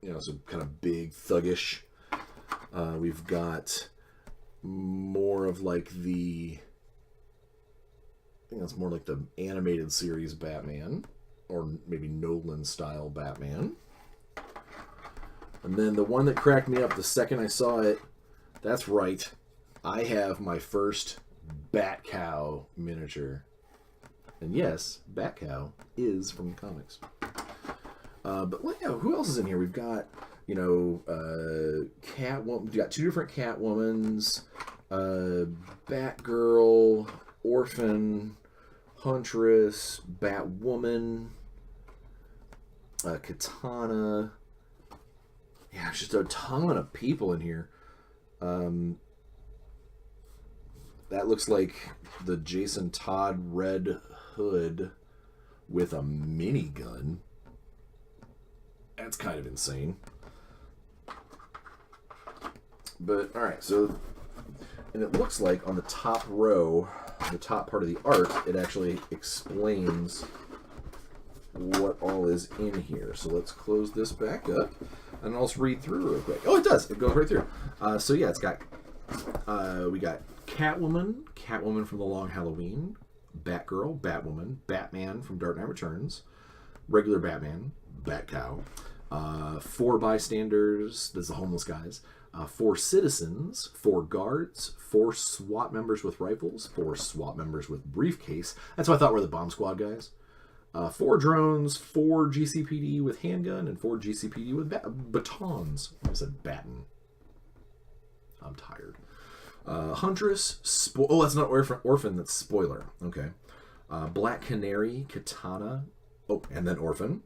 You know, so kind of big, thuggish. We've got more of like the... I think that's more like the animated series Batman. Or maybe Nolan style Batman. And then the one that cracked me up the second I saw it, that's right, I have my first Bat Cow miniature. And yes, Bat Cow is from the comics. But you know, who else is in here? We've got, you know, Catwoman. We've got 2 different Catwomans, Batgirl, Orphan, Huntress, Batwoman, Katana. Yeah, it's just a ton of people in here. That looks like the Jason Todd Red Hood with a minigun. That's kind of insane. But, alright, so... And it looks like on the top row, the top part of the art, it actually explains what all is in here. So let's close this back up. And I'll just read through real quick. Oh, it does. It goes right through. So yeah, it's got... we got Catwoman from The Long Halloween, Batgirl, Batwoman, Batman from Dark Knight Returns, regular Batman, Bat Cow, 4 bystanders, that's the homeless guys, 4 citizens, 4 guards, 4 SWAT members with rifles, 4 SWAT members with briefcase. That's what I thought were the bomb squad guys. 4 drones, 4 GCPD with handgun, and 4 GCPD with batons. I said baton. I'm tired. Huntress. Oh, that's not Orphan. That's spoiler. Okay. Black Canary, Katana. Oh, and then Orphan.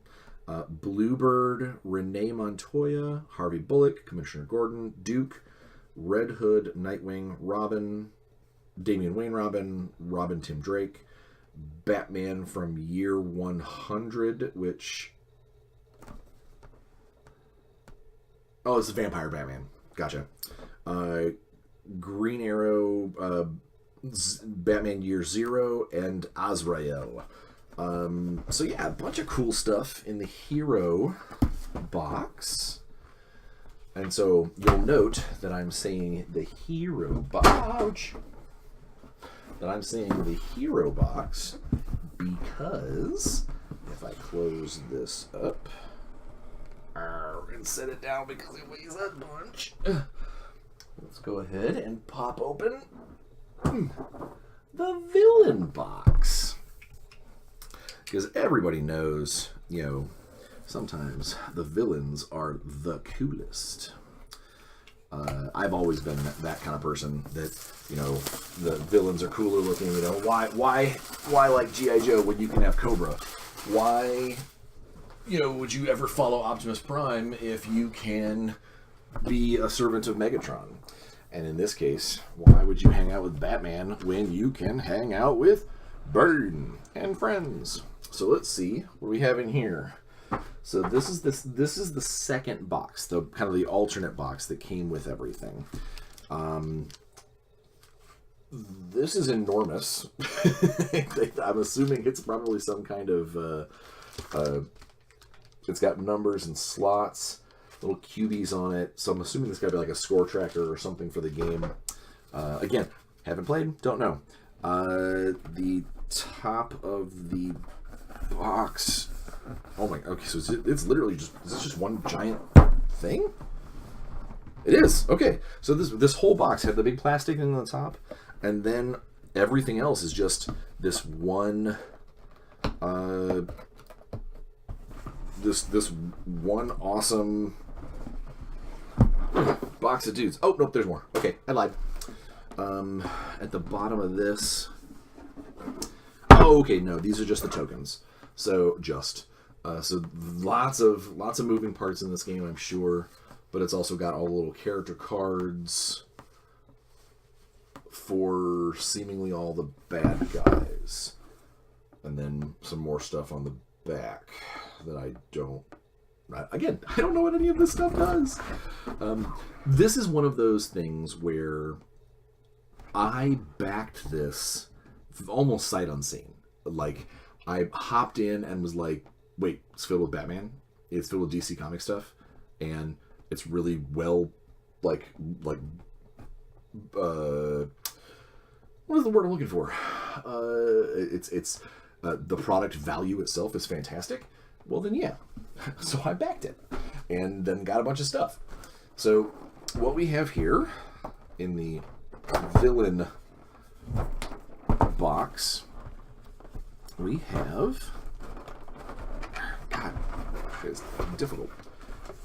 Bluebird, Renee Montoya, Harvey Bullock, Commissioner Gordon, Duke, Red Hood, Nightwing, Robin, Damian Wayne Robin, Robin Tim Drake, Batman from Year 100, which... Oh, it's the Vampire Batman. Gotcha. Green Arrow, Batman Year 0, and Azrael. So yeah, a bunch of cool stuff in the hero box. And so you'll note that I'm saying the hero box. Because if I close this up and set it down because it weighs a bunch. Let's go ahead and pop open the villain box. Because everybody knows, sometimes the villains are the coolest. I've always been that kind of person that, the villains are cooler looking. Why like G.I. Joe when you can have Cobra? Why, would you ever follow Optimus Prime if you can be a servant of Megatron? And in this case, why would you hang out with Batman when you can hang out with Bane and friends? So let's see what we have in here. So this is the second box, the kind of the alternate box that came with everything. This is enormous. I'm assuming it's probably some kind of it's got numbers and slots, little cubies on it. So I'm assuming this got to be like a score tracker or something for the game. Again, haven't played, don't know. The top of the box. Oh my, okay, so it's literally just, is this just one giant thing? It is, okay. So this whole box had the big plastic thing on the top, and then everything else is just this one, this one awesome box of dudes. Oh, nope, there's more. Okay, I lied. At the bottom of this, oh, okay, no, these are just the tokens. So so lots of moving parts in this game, I'm sure, but it's also got all the little character cards for seemingly all the bad guys, and then some more stuff on the back that I don't know what any of this stuff does. This is one of those things where I backed this almost sight unseen. Like, I hopped in and was like, wait, it's filled with Batman, it's filled with DC comic stuff, and it's really well, what is the word I'm looking for? It's the product value itself is fantastic. Well, then yeah. So I backed it, and then got a bunch of stuff. So what we have here in the villain box, we have... God, it's difficult.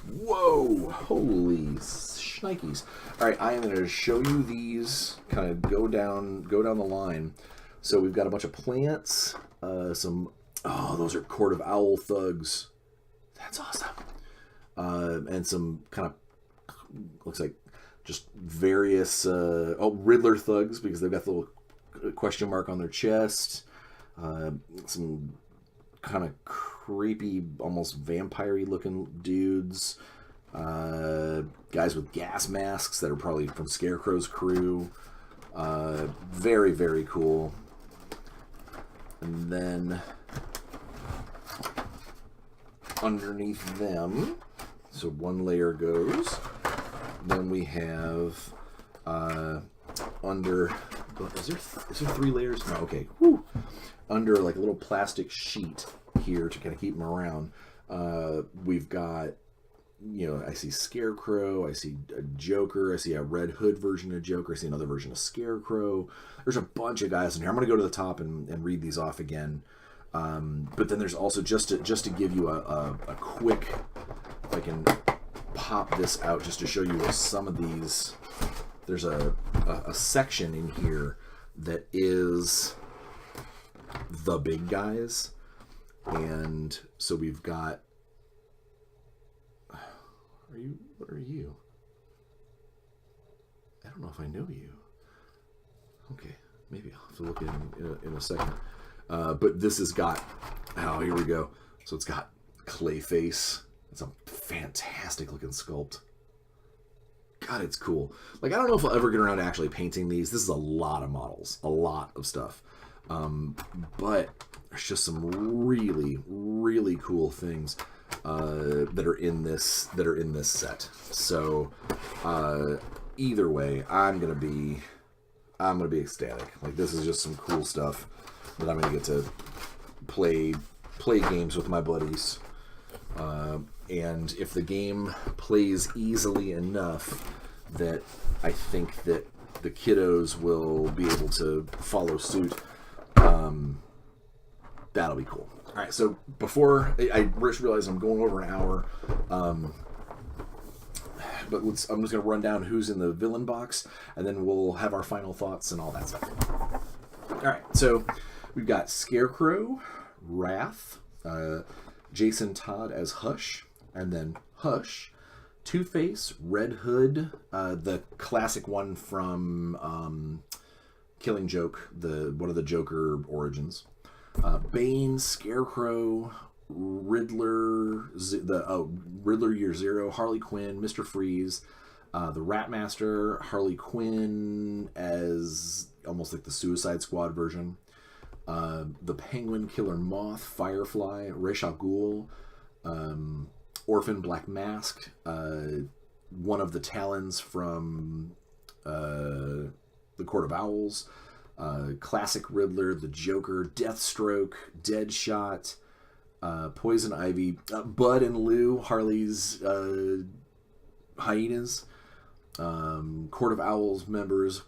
Whoa! Holy shnikes. Alright, I am going to show you these, kind of go down the line. So we've got a bunch of plants, those are Court of Owl thugs. That's awesome. And some kind of, looks like just various, Riddler thugs, because they've got the little question mark on their chest. Some kind of creepy, almost vampire-y looking dudes. Guys with gas masks that are probably from Scarecrow's crew. Very, very cool. And then underneath them, so one layer goes. Then we have under... Is there 3 layers? No, okay. Whew. Under like a little plastic sheet here to kind of keep them around. We've got, I see Scarecrow, I see a Joker, I see a Red Hood version of Joker, I see another version of Scarecrow. There's a bunch of guys in here. I'm going to go to the top and read these off again. But then there's also, just to give you a quick, if I can pop this out just to show you what some of these, there's a section in here that is the big guys. And so we've got, what are you? I don't know if I know you. Okay, maybe I'll have to look in a second. But this has got, here we go. So it's got Clayface. It's a fantastic looking sculpt. God, it's cool. Like, I don't know if I'll ever get around to actually painting these. This is a lot of models, a lot of stuff. But there's just some really, really cool things that are in this set. So either way, I'm gonna be ecstatic. Like, this is just some cool stuff that I'm gonna get to play games with my buddies. And if the game plays easily enough, that I think that the kiddos will be able to follow suit, that'll be cool. All right, so before I realize I'm going over an hour, but I'm just going to run down who's in the villain box, and then we'll have our final thoughts and all that stuff. All right, so we've got Scarecrow, Wrath, Jason Todd as Hush, and then Hush, Two-Face, Red Hood, the classic one from Killing Joke, one of the Joker origins, Bane, Scarecrow, Riddler, Riddler Year Zero, Harley Quinn, Mr. Freeze, the Ratmaster, Harley Quinn as almost like the Suicide Squad version, the Penguin, Killer Moth, Firefly, Ra's al Ghul, Orphan, Black Mask, one of the Talons from the Court of Owls, Classic Riddler, the Joker, Deathstroke, Deadshot, Poison Ivy, Bud and Lou, Harley's hyenas, Court of Owl members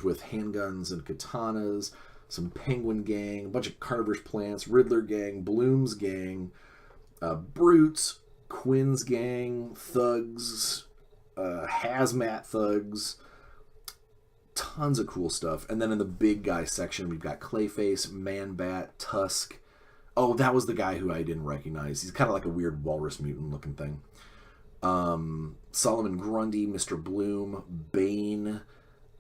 with handguns and katanas, some Penguin gang, a bunch of Carnivorous Plants, Riddler gang, Bloom's gang, Brutes, Quinn's gang, Thugs, Hazmat Thugs, tons of cool stuff. And then in the big guy section, we've got Clayface, Man-Bat, Tusk. Oh, that was the guy who I didn't recognize. He's kind of like a weird walrus mutant looking thing. Solomon Grundy, Mr. Bloom, Bane.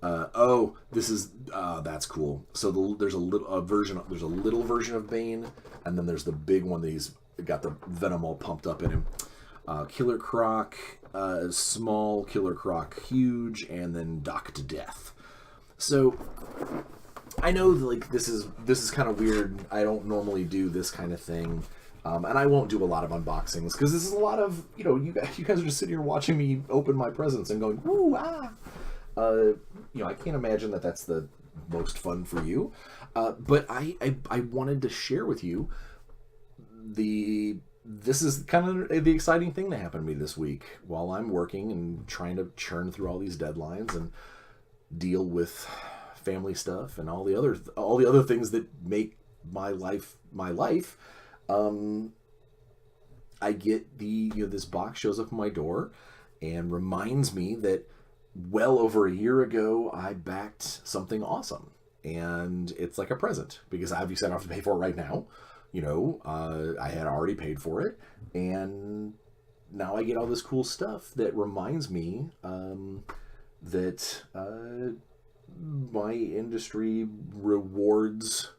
That's cool. So there's a little version of Bane, and then there's the big one that he's got the venom all pumped up in him. Killer Croc, small, Killer Croc, huge, and then Doc to Death. So I know like this is kind of weird. I don't normally do this kind of thing, and I won't do a lot of unboxings because this is a lot of you guys are just sitting here watching me open my presents and going woo ah. I can't imagine that that's the most fun for you, but I wanted to share with you this is kind of the exciting thing that happened to me this week while I'm working and trying to churn through all these deadlines and deal with family stuff and all the other things that make my life my life. I get this box shows up at my door and reminds me that well over a year ago I backed something awesome, and it's like a present because obviously I don't have to pay for it right now. I had already paid for it, and now I get all this cool stuff that reminds me that my industry rewards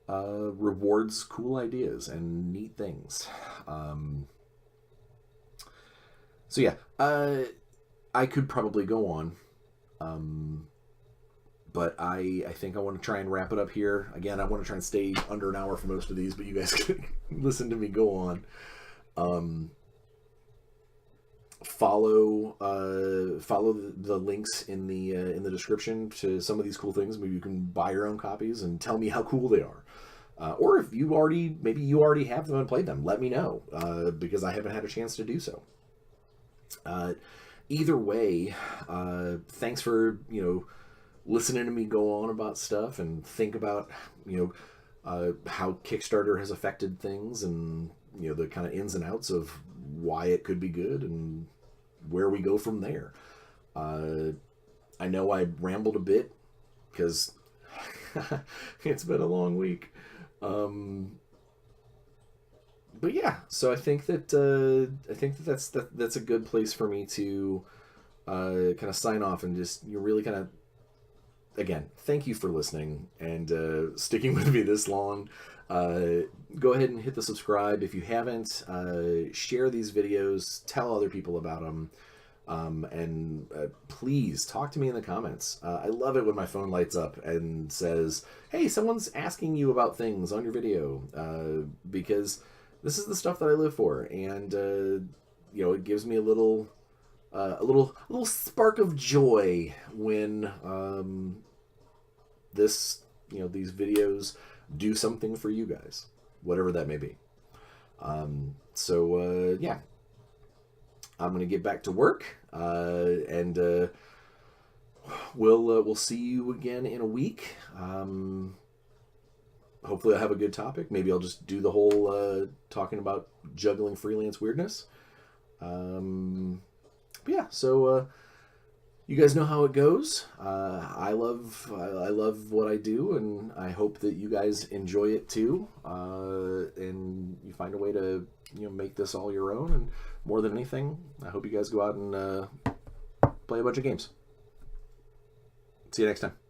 cool ideas and neat things. So yeah, I could probably go on, but I think I want to try and wrap it up here. Again, I want to try and stay under an hour for most of these, but you guys can listen to me go on. Follow the links in the description to some of these cool things. Maybe you can buy your own copies and tell me how cool they are. Or if you already have them and played them, let me know, because I haven't had a chance to do so. Either way, thanks for listening to me go on about stuff and think about how Kickstarter has affected things, and the kind of ins and outs of why it could be good and where we go from there. I know I rambled a bit because it's been a long week. But yeah, so I think that's a good place for me to kind of sign off, and just really kind of, again, thank you for listening and sticking with me this long. Go ahead and hit the subscribe if you haven't. Share these videos, tell other people about them. And please talk to me in the comments. I love it when my phone lights up and says, hey, someone's asking you about things on your video, because this is the stuff that I live for, and it gives me a little spark of joy when these videos do something for you guys, whatever that may be. Yeah, I'm gonna get back to work, and we'll see you again in a week. Hopefully I'll have a good topic. Maybe I'll just do the whole talking about juggling freelance weirdness. Yeah, so you guys know how it goes. I love what I do, and I hope that you guys enjoy it too. And you find a way to make this all your own. And more than anything, I hope you guys go out and play a bunch of games. See you next time.